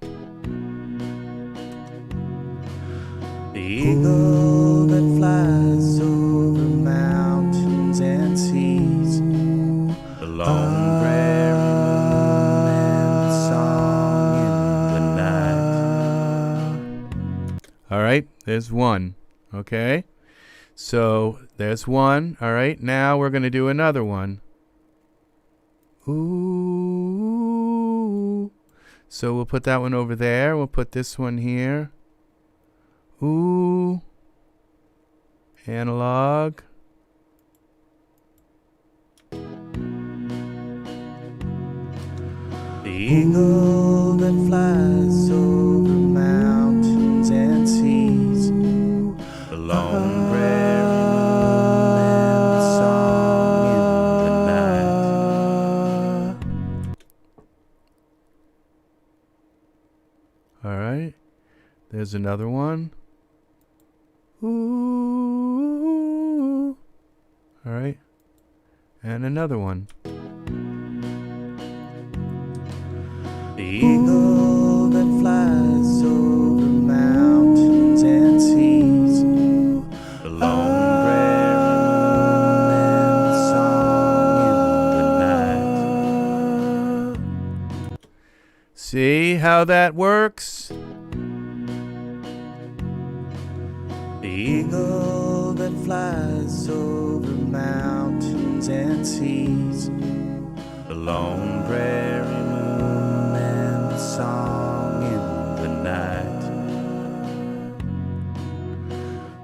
The eagle that flies over mountains and seas. The long prairie moon and the song in the night. All right, there's one. Okay, so there's one. All right, now we're going to do another one. Ooh. So we'll put that one over there. We'll put this one here. Ooh. Analog. The eagle that flies over mountains and seas. The long prairie moon and the song in the night. All right. There's another one. Ooh. All right. And another one. The eagle that flies over mountains and seas. The long prairie moon and the song in the night. See how that works? The eagle that flies over mountains and seas. The long prairie moon and the song in the night.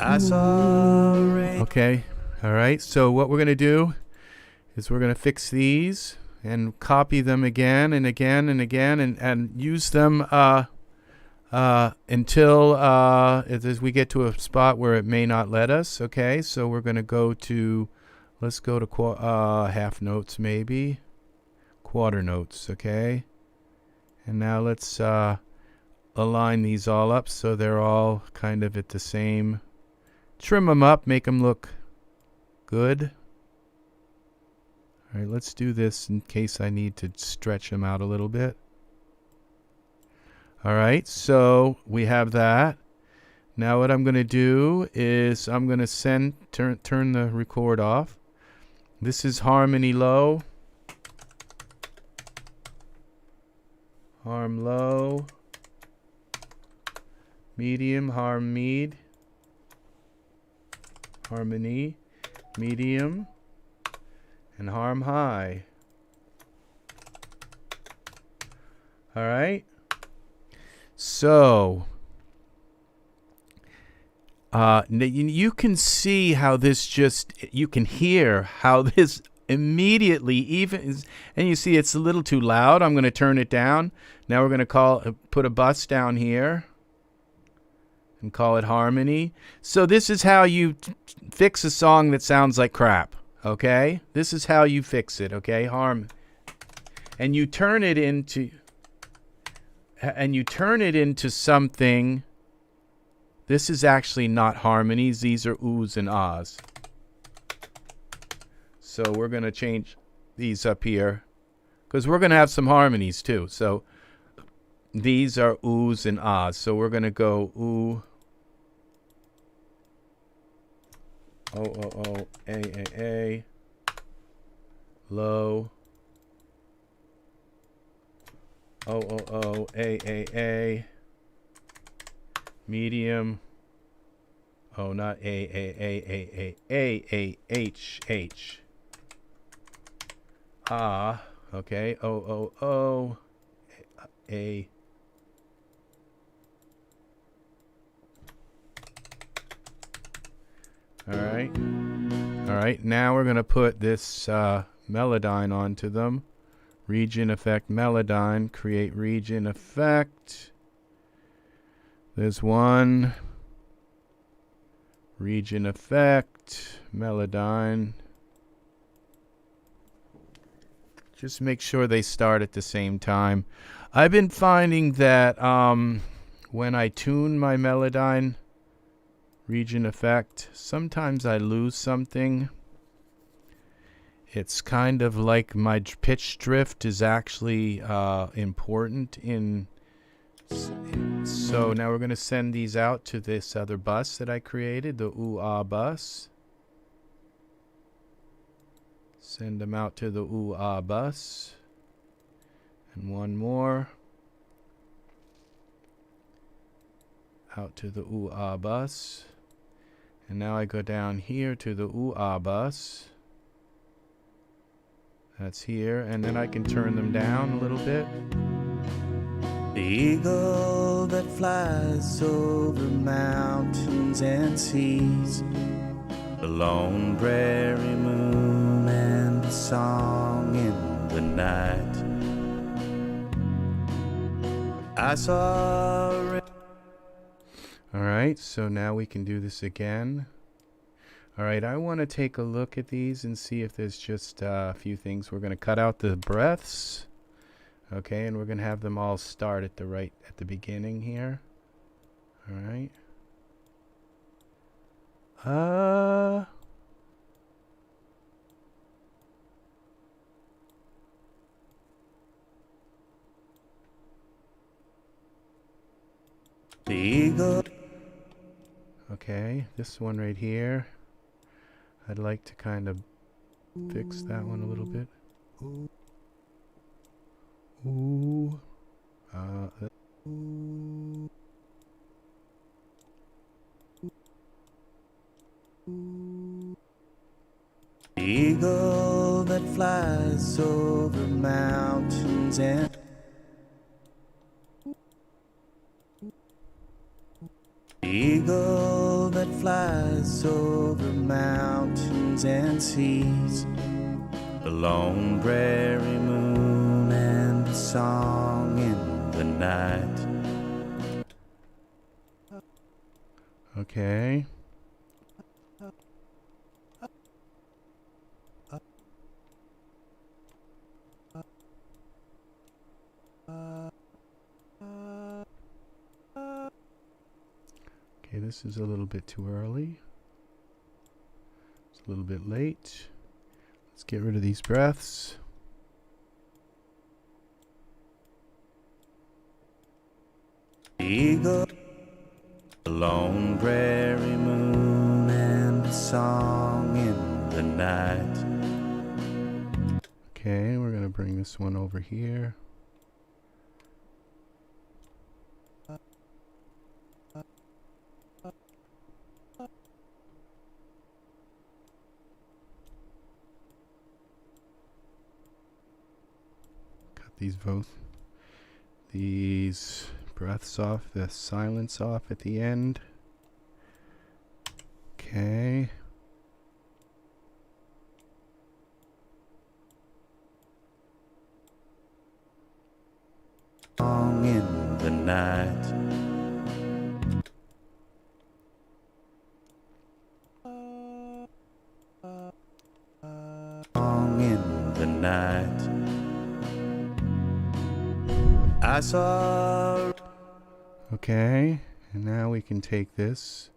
I saw rain. Okay. All right. So what we're going to do is we're going to fix these and copy them again and again and again and use them until as we get to a spot where it may not let us. Okay, so we're going to go to, let's go to half notes, maybe quarter notes. Okay, and now let's align these all up so they're all kind of at the same. Trim them up, make them look good. All right, let's do this in case I need to stretch them out a little bit. All right, so we have that. Now what I'm going to do is I'm going to turn the record off. This is harmony low. Harm low. Medium, harm mid. Harmony, medium, and harm high. All right. So you can see how this you can hear how this immediately, even, and you see it's a little too loud. I'm going to turn it down. Now we're going to put a bus down here and call it harmony. So this is how you fix a song that sounds like crap. Okay, this is how you fix it. Okay, and you turn it into something. This is actually not harmonies. These are oohs and ahs. So we're going to change these up here because we're going to have some harmonies too. So these are oohs and ahs. So we're going to go ooh, oh, a, low, oh, a, medium, oh, not a, h, ah, okay, o, a. All right, now we're going to put this Melodyne onto them. Region effect Melodyne, create region effect. There's one. Region effect, Melodyne. Just make sure they start at the same time. I've been finding that when I tune my Melodyne region effect, sometimes I lose something. It's kind of like my pitch drift is actually important in. So now we're going to send these out to this other bus that I created, the ooh-ah bus. Send them out to the ooh-ah bus. And one more. Out to the ooh-ah bus. And now I go down here to the ooh-ah bus. That's here. And then I can turn them down a little bit. The eagle that flies over mountains and seas, the lone prairie moon and the song in the night. I saw. All right, so now we can do this again. All right, I want to take a look at these and see if there's just a few things. We're going to cut out the breaths. Okay, and we're going to have them all start at the beginning here. All right. The eagle. Okay, this one right here. I'd like to kind of fix that one a little bit. Ooh. The eagle that flies over mountains and the eagle that flies over mountains and seas, the lone prairie moon and the song in the night. Okay. Okay, this is a little bit too early. It's a little bit late. Let's get rid of these breaths. The eagle, the lone prairie moon and the song in the night. Okay, we're going to bring this one over here. Cut these breaths off, the silence off at the end. Okay. Song in the night. Song in the night. I saw. Okay, and now we can take this.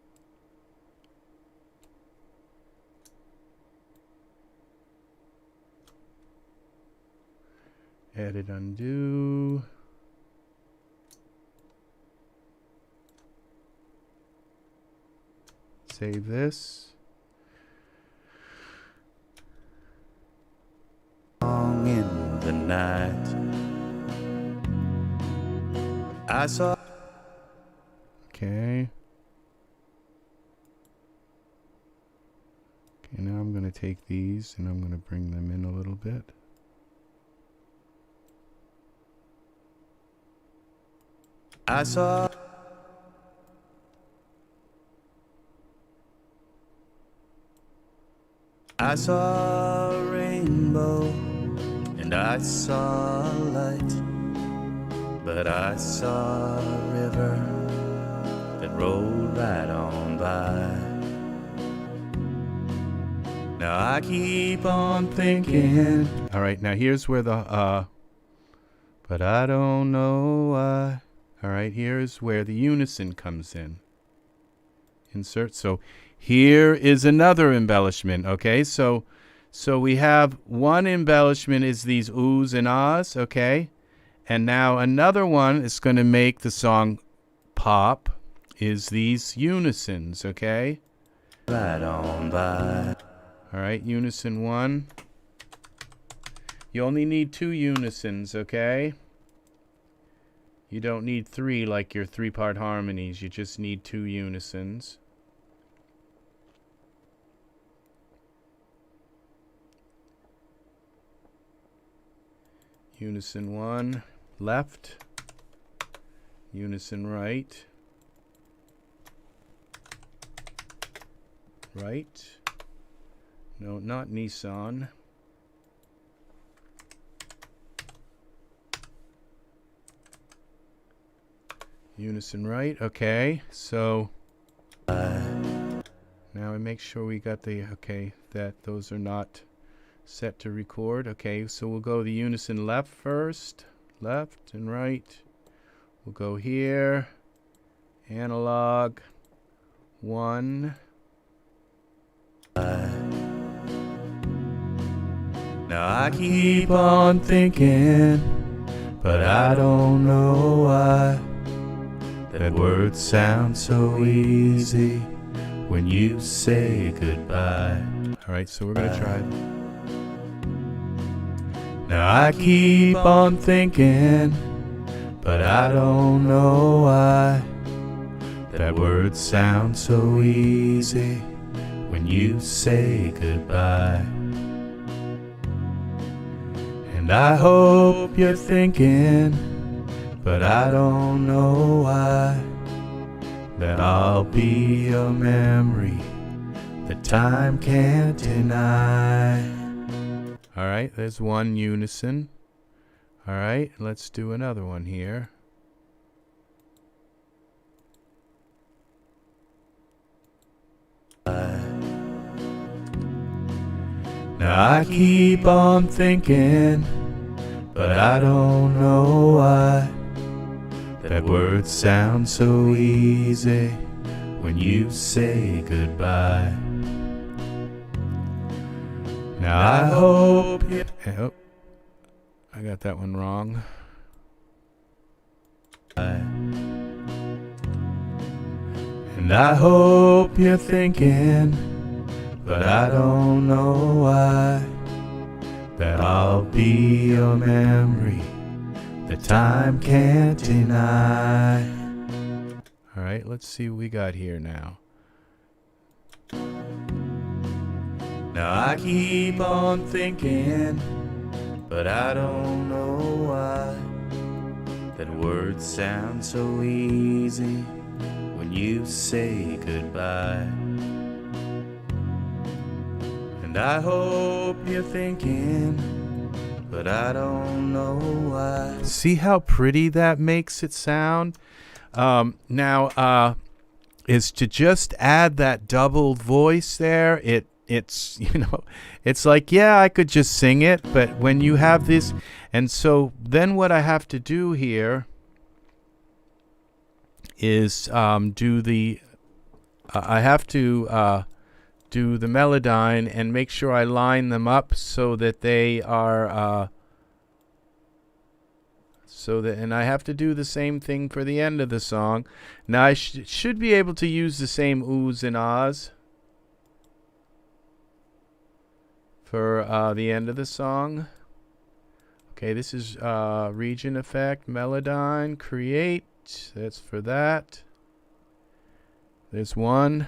Edit, undo. Save this. Song in the night. I saw. Okay. Okay, now I'm going to take these and I'm going to bring them in a little bit. I saw. I saw a rainbow and I saw a light, but I saw a river that rolled right on by. Now I keep on thinking. All right, now here's where the but I don't know why. All right, here's where the unison comes in. Insert. So here is another embellishment. Okay, so we have one embellishment is these oohs and ahs. Okay, and now another one is going to make the song pop is these unisons. Okay. Right on by. All right, unison 1. You only need 2 unisons. Okay. You don't need 3 like your 3-part harmonies. You just need 2 unisons. Unison 1, left. Unison right. Right. No, not Nissan. Unison right. Okay, so now I make sure we got the, okay, that those are not set to record. Okay, so we'll go the unison left first, left and right. We'll go here, analog 1. Now I keep on thinking, but I don't know why. That words sound so easy when you say goodbye. All right, so we're gonna try. Now I keep on thinking, but I don't know why. That words sound so easy when you say goodbye. And I hope you're thinking, but I don't know why, that I'll be a memory that time can't deny. All right, there's one unison. All right, let's do another one here. Now I keep on thinking, but I don't know why. That words sound so easy when you say goodbye. Now I hope you. Oh, I got that one wrong. And I hope you're thinking, but I don't know why, that I'll be a memory that time can't deny. All right, let's see what we got here now. Now I keep on thinking, but I don't know why, that words sound so easy when you say goodbye. And I hope you're thinking, but I don't know why. See how pretty that makes it sound? Now, is to just add that double voice there. It's you know, it's like, yeah, I could just sing it, but when you have this, and so then what I have to do here is do the I have to do the Melodyne and make sure I line them up so that they are and I have to do the same thing for the end of the song. Now I should be able to use the same oohs and ahs for the end of the song. Okay, this is region effect, Melodyne, create. That's for that. There's one.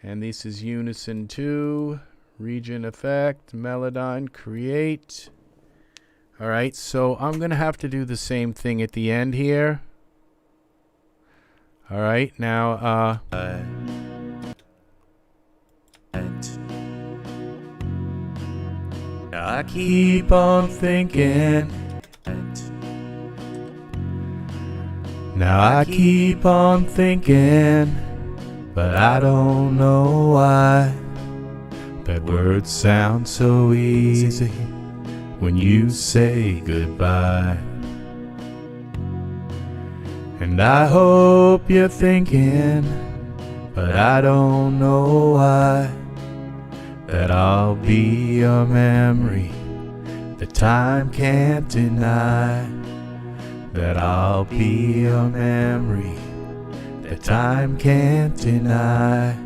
And this is Unison 2, region effect, Melodyne, create. All right, so I'm going to have to do the same thing at the end here. All right, now I keep on thinking. Now I keep on thinking, but I don't know why that words sound so easy when you say goodbye. And I hope you're thinking, but I don't know why, that I'll be your memory that time can't deny. That I'll be your memory that time can't deny.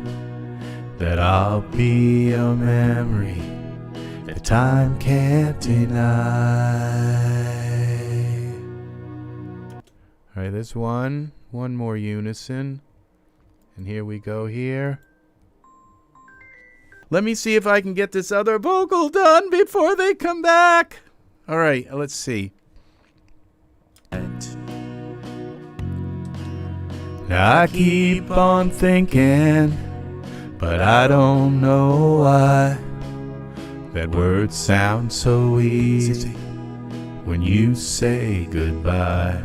That I'll be your memory that time can't deny. All right, there's one more unison. And here we go here. Let me see if I can get this other vocal done before they come back. All right, let's see. Now I keep on thinking, but I don't know why that words sound so easy when you say goodbye.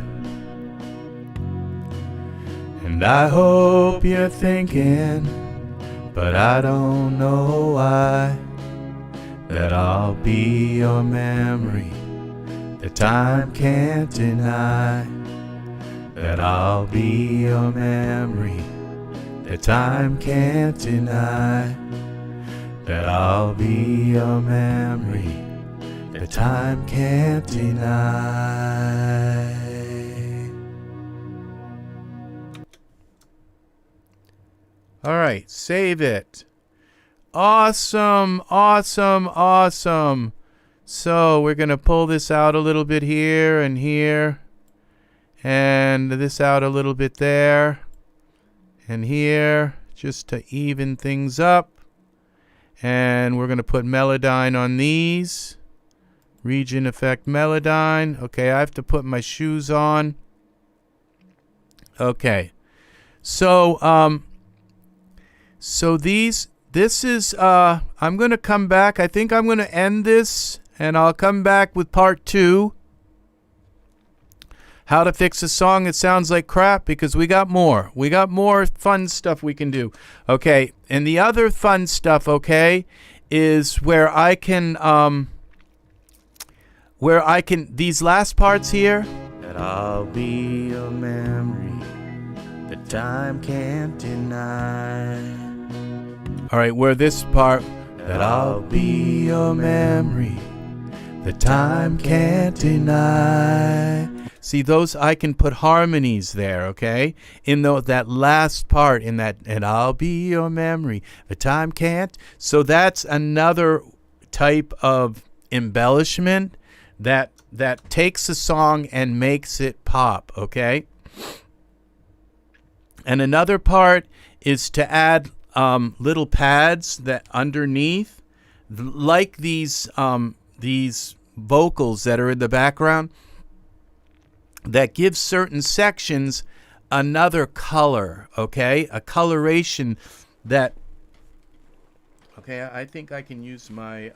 And I hope you're thinking, but I don't know why, that I'll be your memory that time can't deny. That I'll be your memory that time can't deny. That I'll be your memory that time can't deny. All right, save it. Awesome, awesome, awesome. So we're going to pull this out a little bit here and here. And this out a little bit there. And here, just to even things up. And we're going to put Melodyne on these. Region effect Melodyne. Okay, I have to put my shoes on. Okay. So this is I'm going to come back. I think I'm going to end this and I'll come back with part 2. How to fix a song that sounds like crap, because we got more. We got more fun stuff we can do. Okay, and the other fun stuff, okay, is where I can these last parts here. That I'll be your memory that time can't deny. All right, where this part, that I'll be your memory that time can't deny. See, those I can put harmonies there, okay? In that last part, in that, and I'll be your memory, the time can't. So that's another type of embellishment that takes a song and makes it pop, okay? And another part is to add little pads that underneath, like these vocals that are in the background, that gives certain sections another color, okay? A coloration that, okay, I think I can use my,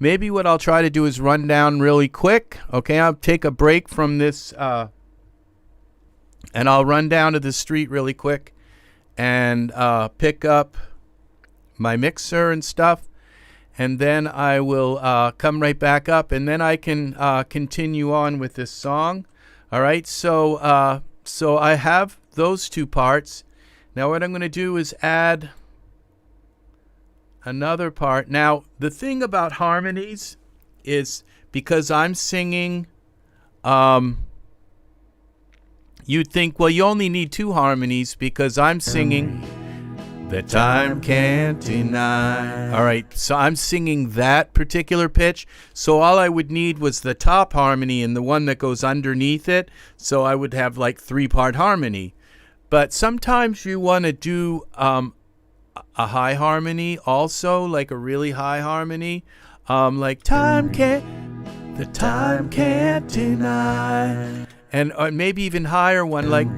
Maybe what I'll try to do is run down really quick. Okay, I'll take a break from this, and I'll run down to the street really quick and pick up my mixer and stuff, and then I will come right back up, and then I can continue on with this song. All right, so so I have those two parts. Now what I'm going to do is add another part. Now the thing about harmonies is, because I'm singing, you'd think, well, you only need two harmonies because I'm singing the time can't deny. All right, so I'm singing that particular pitch, so all I would need was the top harmony and the one that goes underneath it, so I would have like 3-part harmony. But sometimes you want to do a high harmony also, like a really high harmony, like the time can't deny, and maybe even higher one, like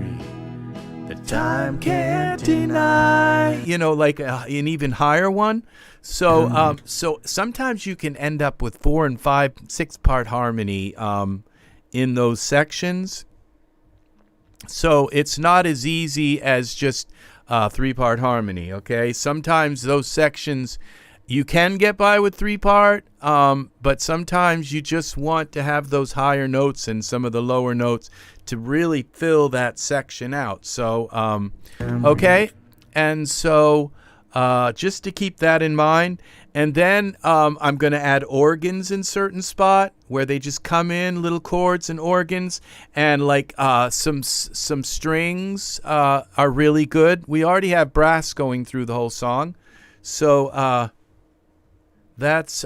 the time can't deny, you know, like an even higher one. So so sometimes you can end up with 4 and 5, 6-part harmony in those sections. So it's not as easy as just 3-part harmony, okay? Sometimes those sections you can get by with 3-part, but sometimes you just want to have those higher notes and some of the lower notes to really fill that section out. So, okay, and so just to keep that in mind. And then I'm going to add organs in certain spot where they just come in, little chords and organs, and like some strings are really good. We already have brass going through the whole song, so that's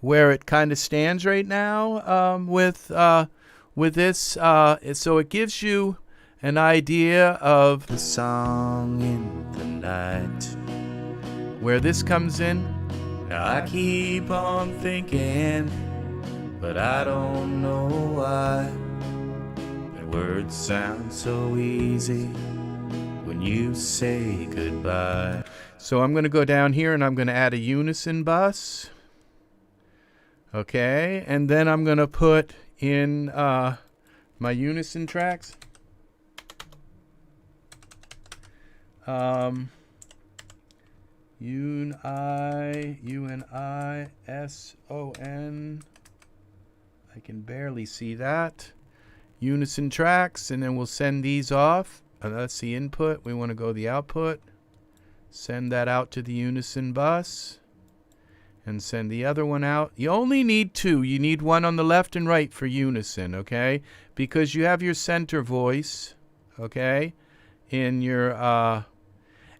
where it kind of stands right now with this. So it gives you an idea of The song in the night. where this comes in. Now I keep on thinking, but I don't know why. The words sound so easy when you say goodbye. So I'm going to go down here and I'm going to add a unison bus. Okay, and then I'm going to put in my unison tracks. Unison. I can barely see that. Unison tracks, and then we'll send these off. That's the input. We want to go the output. Send that out to the unison bus. And send the other one out. You only need 2. You need one on the left and right for unison, okay? Because you have your center voice, okay? In your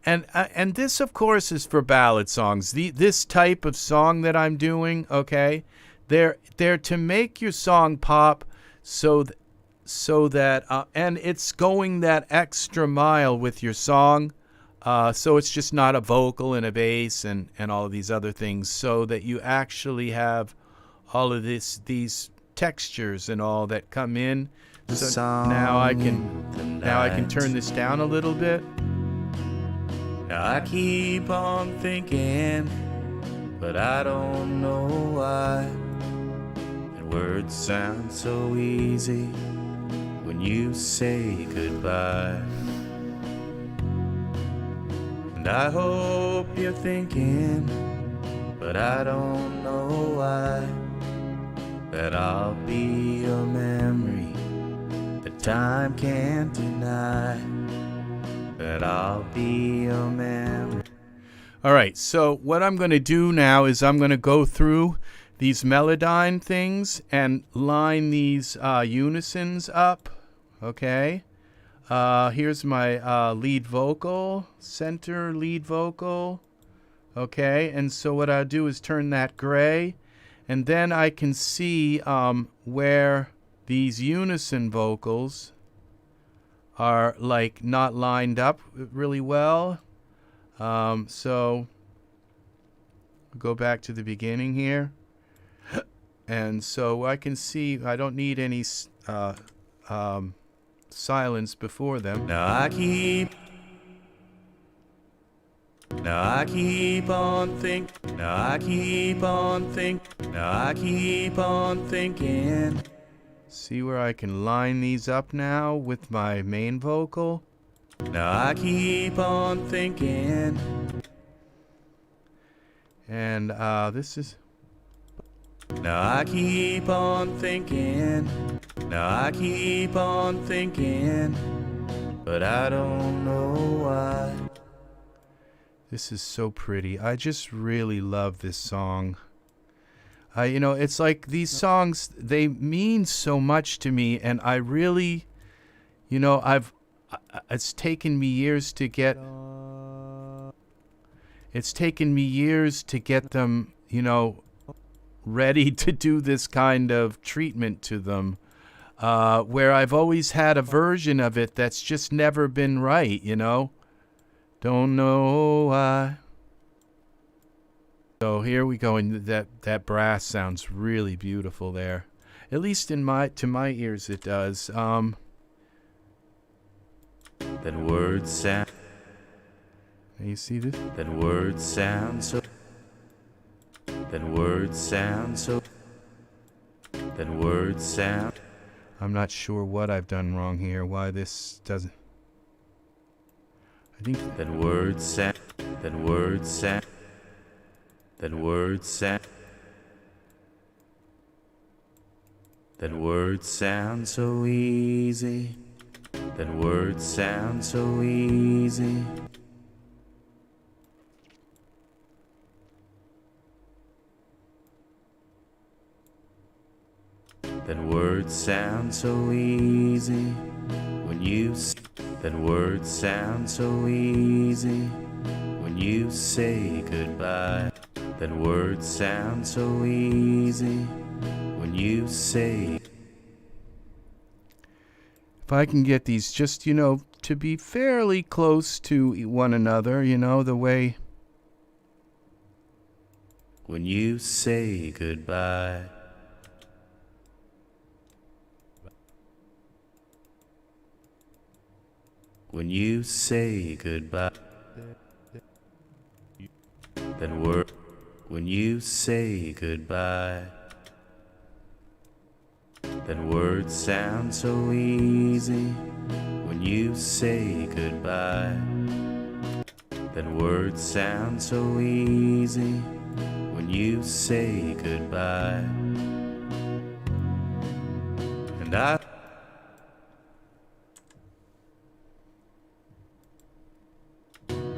and this, of course, is for ballad songs. This type of song that I'm doing, okay? They're to make your song pop, so that and it's going that extra mile with your song. So it's just not a vocal and a bass and all of these other things, so that you actually have all of these textures and all that come in. So now I can turn this down a little bit. Now I keep on thinking, but I don't know why. And words sound so easy when you say goodbye. And I hope you're thinking, but I don't know why, that I'll be your memory that time can't deny. That I'll be your memory. All right, so what I'm going to do now is I'm going to go through these Melodyne things and line these unisons up, okay? Here's my lead vocal, center lead vocal, okay? And so what I'll do is turn that gray, and then I can see where these unison vocals are like not lined up really well. So go back to the beginning here. And so I can see I don't need any silence before them. Now I keep Now I keep on thinking. Now I keep on thinking. Now I keep on thinking. See where I can line these up now with my main vocal? Now I keep on thinking. And this is... Now I keep on thinking. Now I keep on thinking. But I don't know why. This is so pretty. I just really love this song. You know, it's like these songs, they mean so much to me, and I really, you know, it's taken me years to get, them, you know, ready to do this kind of treatment to them, where I've always had a version of it that's just never been right, you know? Don't know why. So here we go, and that brass sounds really beautiful there. At least to my ears it does. Then words sound. You see this? Then words sound so. Then words sound so. Then words sound. I'm not sure what I've done wrong here. Why this doesn't. I think. Then words sound. Then words sound. Then words sound. Then words sound so easy. Then words sound so easy. Then words sound so easy when you. Then words sound so easy when you say goodbye. Then words sound so easy when you say. If I can get these just, you know, to be fairly close to one another, you know, the way. When you say goodbye. When you say goodbye. Then word. When you say goodbye. Then words sound so easy when you say goodbye. Then words sound so easy when you say goodbye.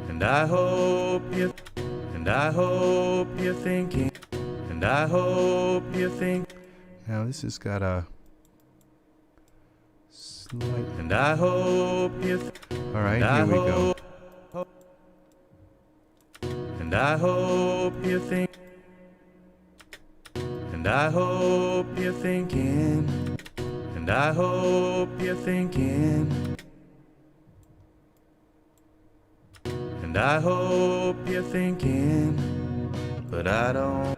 And I hope you. And I hope you're thinking. And I hope you think. Now this has got a slight. And I hope you. All right, here we go. And I hope you think. And I hope you're thinking. And I hope you're thinking. And I hope you're thinking. But I don't.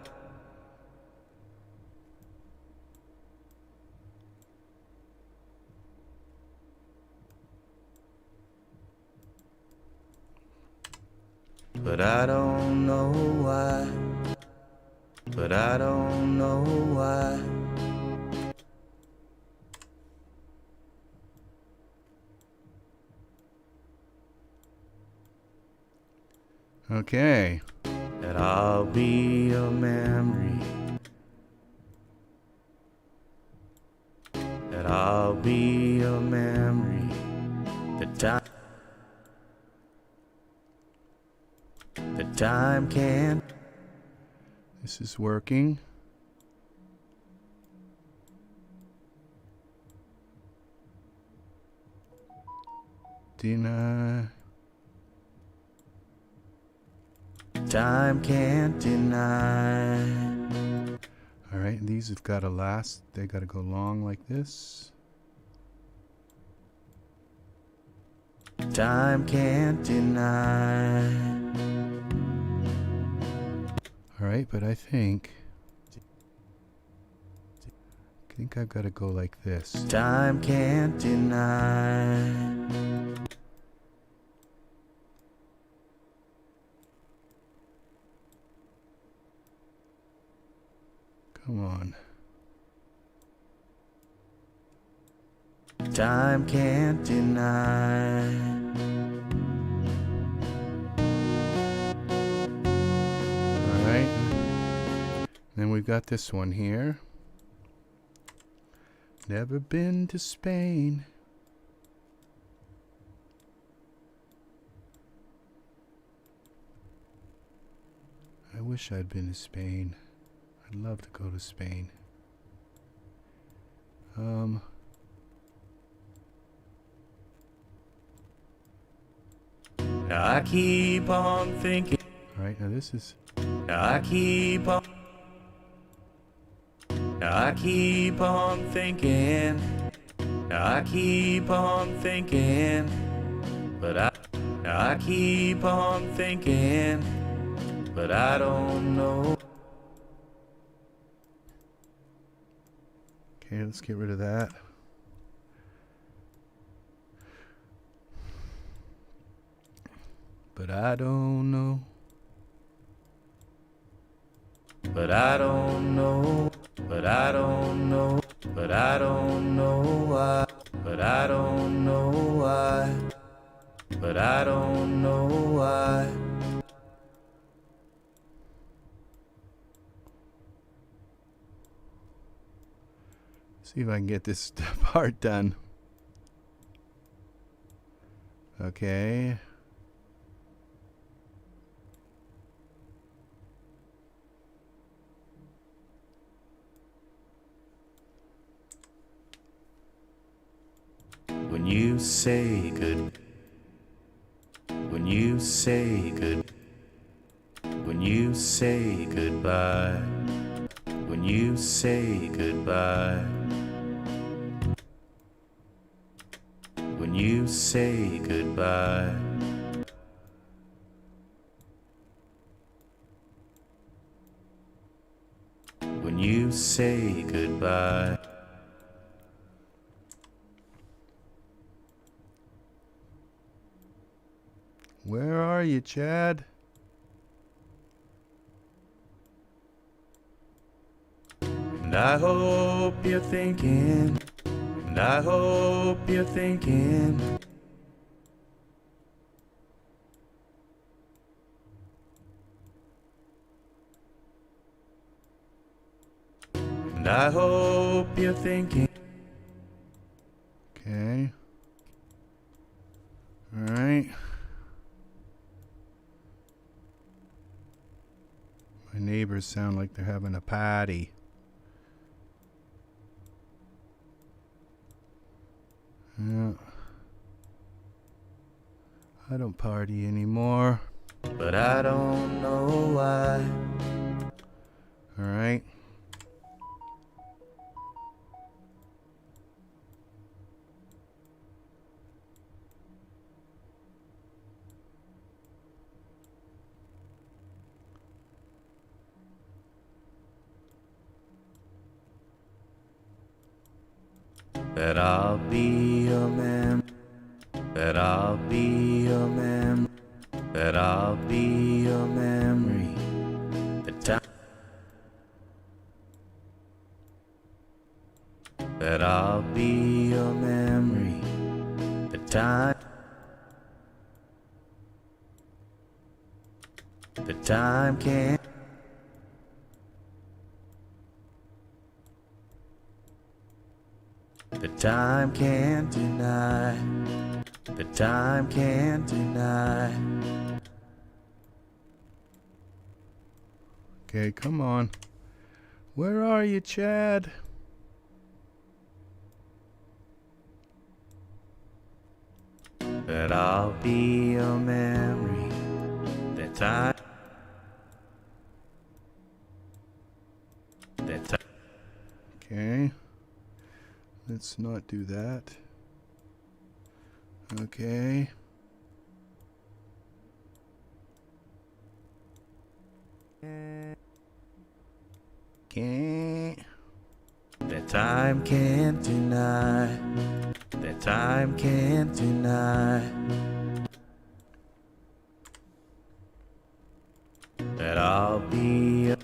But I don't know why. But I don't know why. Okay. That I'll be a memory. That I'll be a memory. The time can't. This is working. Deny. Time can't deny. All right, these have got to last. They got to go long like this. Time can't deny. All right, but I think I've got to go like this. Time can't deny. time can't deny. All right. Then we've got this one here. Never been to Spain. I wish I'd been to Spain. I'd love to go to Spain. I keep on thinking. All right, now this is. I keep on thinking. I keep on thinking. But I keep on thinking. But I don't know. Okay, let's get rid of that. But I don't know. But I don't know. But I don't know. But I don't know why. But I don't know why. But I don't know why. See if I can get this part done. Okay. When you say good. When you say good. When you say goodbye. When you say goodbye. When you say goodbye. When you say goodbye. Where are you, Chad? And I hope you're thinking. And I hope you're thinking. And I hope you're thinking. Okay. All right. My neighbors sound like they're having a party. Yeah. I don't party anymore. But I don't know why. All right. That I'll be your man. That I'll be your man. That I'll be your memory. The time. That I'll be your memory. The time. The time can't. The time can't deny. The time can't deny. Okay, come on. Where are you, Chad? That I'll be your memory. That time. That time. Okay. Let's not do that. Okay. Okay. That time can't deny. That time can't deny. That I'll be.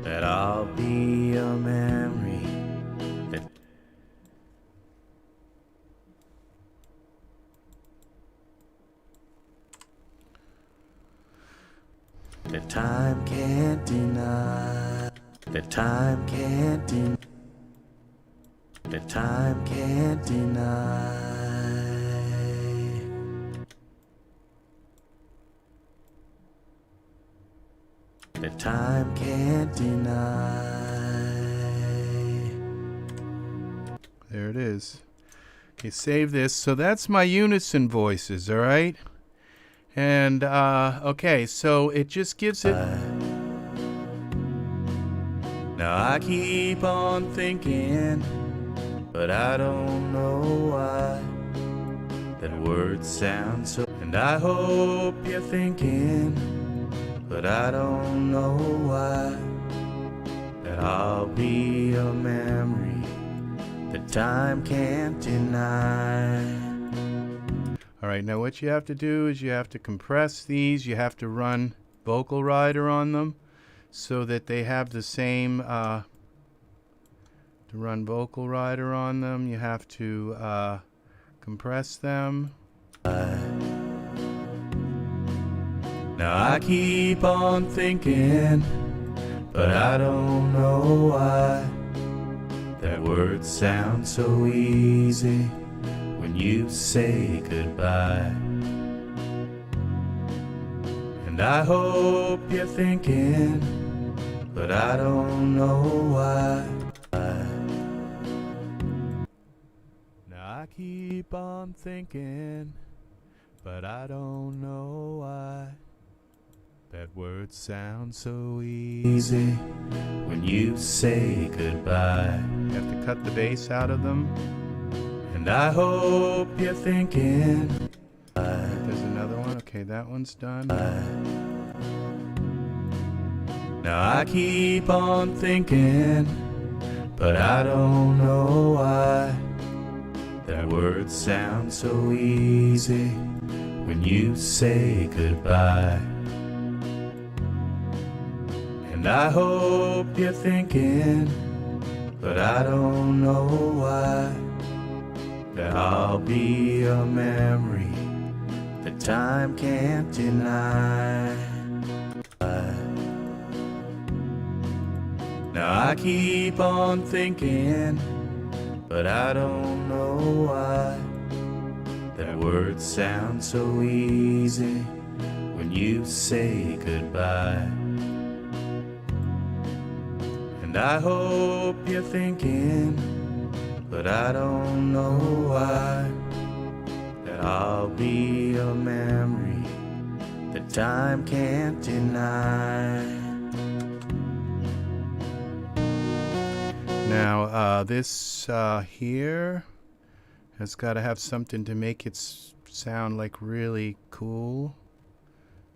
That I'll be your memory. that time can't deny, that time can't deny, that time can't deny, that time can't deny. There it is. Okay, save this. So that's my unison voices, all right? And, okay, so it just gives it... Now I keep on thinking, but I don't know why, that words sound so... And I hope you're thinking, but I don't know why, that I'll be a memory that time can't deny. All right, now what you have to do is you have to compress these. You have to run Vocal Rider on them so that they have the same, to run Vocal Rider on them, you have to compress them. Now I keep on thinking, but I don't know why, that words sound so easy when you say goodbye. And I hope you're thinking, but I don't know why. Now I keep on thinking, but I don't know why, that words sound so easy when you say goodbye. You have to cut the bass out of them. And I hope you're thinking, There's another one. Okay, that one's done. now I keep on thinking, but I don't know why, that words sound so easy when you say goodbye. And I hope you're thinking, but I don't know why, that I'll be a memory that time can't deny. Now I keep on thinking, but I don't know why, that words sound so easy when you say goodbye. And I hope you're thinking, but I don't know why, that I'll be a memory that time can't deny. Now, this here has got to have something to make it sound like really cool.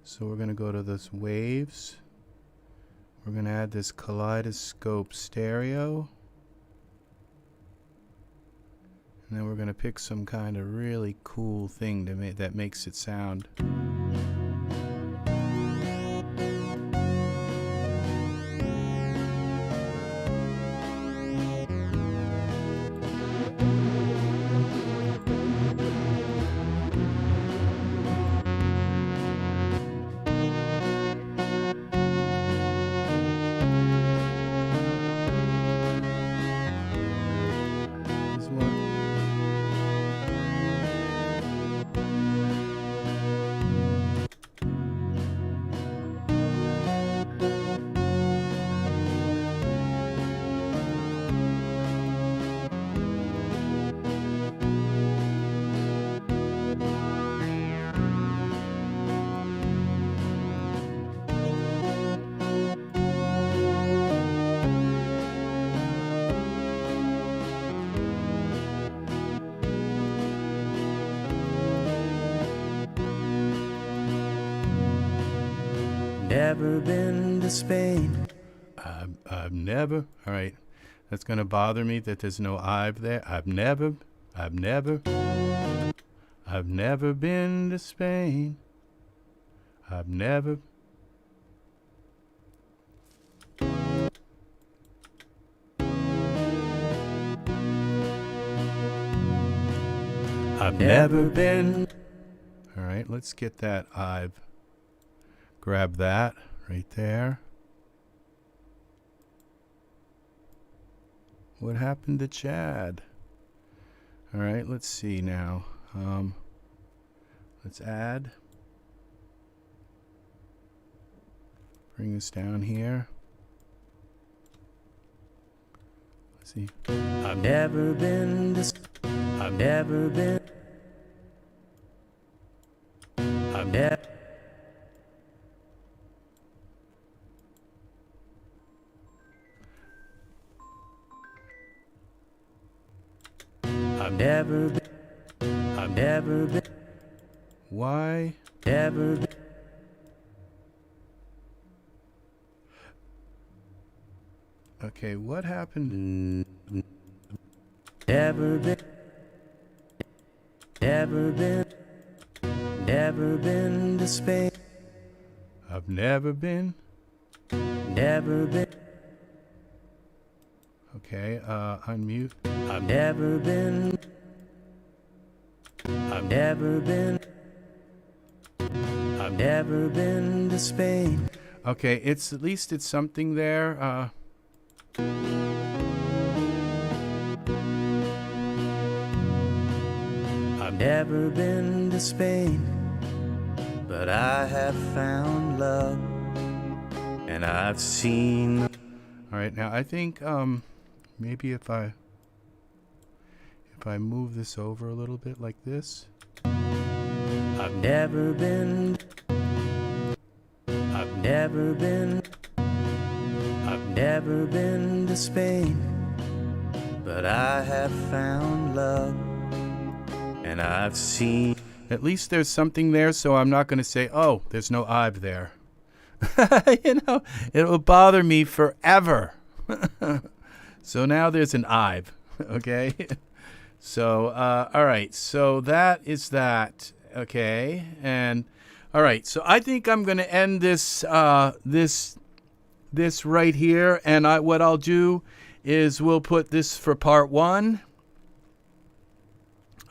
So we're going to go to those waves. We're going to add this kaleidoscope stereo. And then we're going to pick some kind of really cool thing to that makes it sound. Never been to Spain. I've never. All right, that's gonna bother me that there's no I've there. I've never been to Spain. I've never. I've never been. All right, let's get that I've. Grab that right there. What happened to Chad? All right, let's see now. Let's add. Bring this down here. Let's see. I've never been this. I've never been. I've never. I've never been. I've never been. Why? Never been. Okay, what happened? Never been. Never been. Never been to Spain. I've never been. Never been. Okay, unmute. I've never been. I've never been. I've never been to Spain. Okay, it's at least it's something there. I've never been to Spain, but I have found love, and I've seen. All right, now I think maybe if I move this over a little bit like this. I've never been. I've never been. I've never been to Spain, but I have found love, and I've seen. At least there's something there, so I'm not going to say, oh, there's no I've there. You know, it will bother me forever. So now there's an I've, okay? So, all right, so that is that, okay? And, all right, so I think I'm going to end this, this right here, and what I'll do is we'll put this for part 1.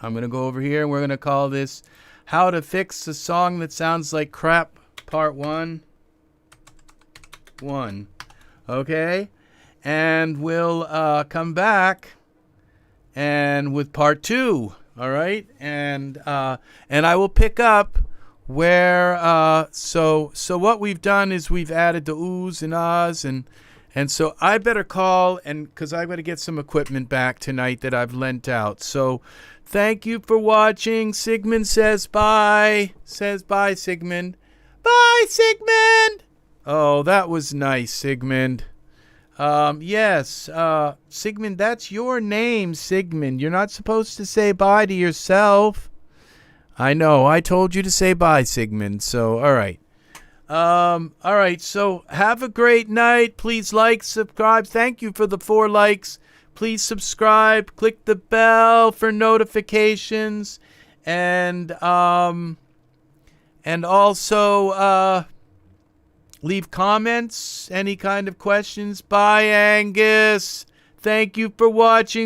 I'm going to go over here, and we're going to call this How to Fix a Song That Sounds Like Crap, part 1. Okay? And we'll come back and with part 2, all right? And I will pick up where, so what we've done is we've added the oohs and ahs, and so I better call, and because I've got to get some equipment back tonight that I've lent out. So thank you for watching. Sigmund says bye. Says bye, Sigmund. Bye, Sigmund. Oh, that was nice, Sigmund. Yes, Sigmund, that's your name, Sigmund. You're not supposed to say bye to yourself. I know, I told you to say bye, Sigmund, so, all right. All right, so have a great night. Please like, subscribe. Thank you for the 4 likes. Please subscribe. Click the bell for notifications. And also, leave comments, any kind of questions. Bye, Angus. Thank you for watching.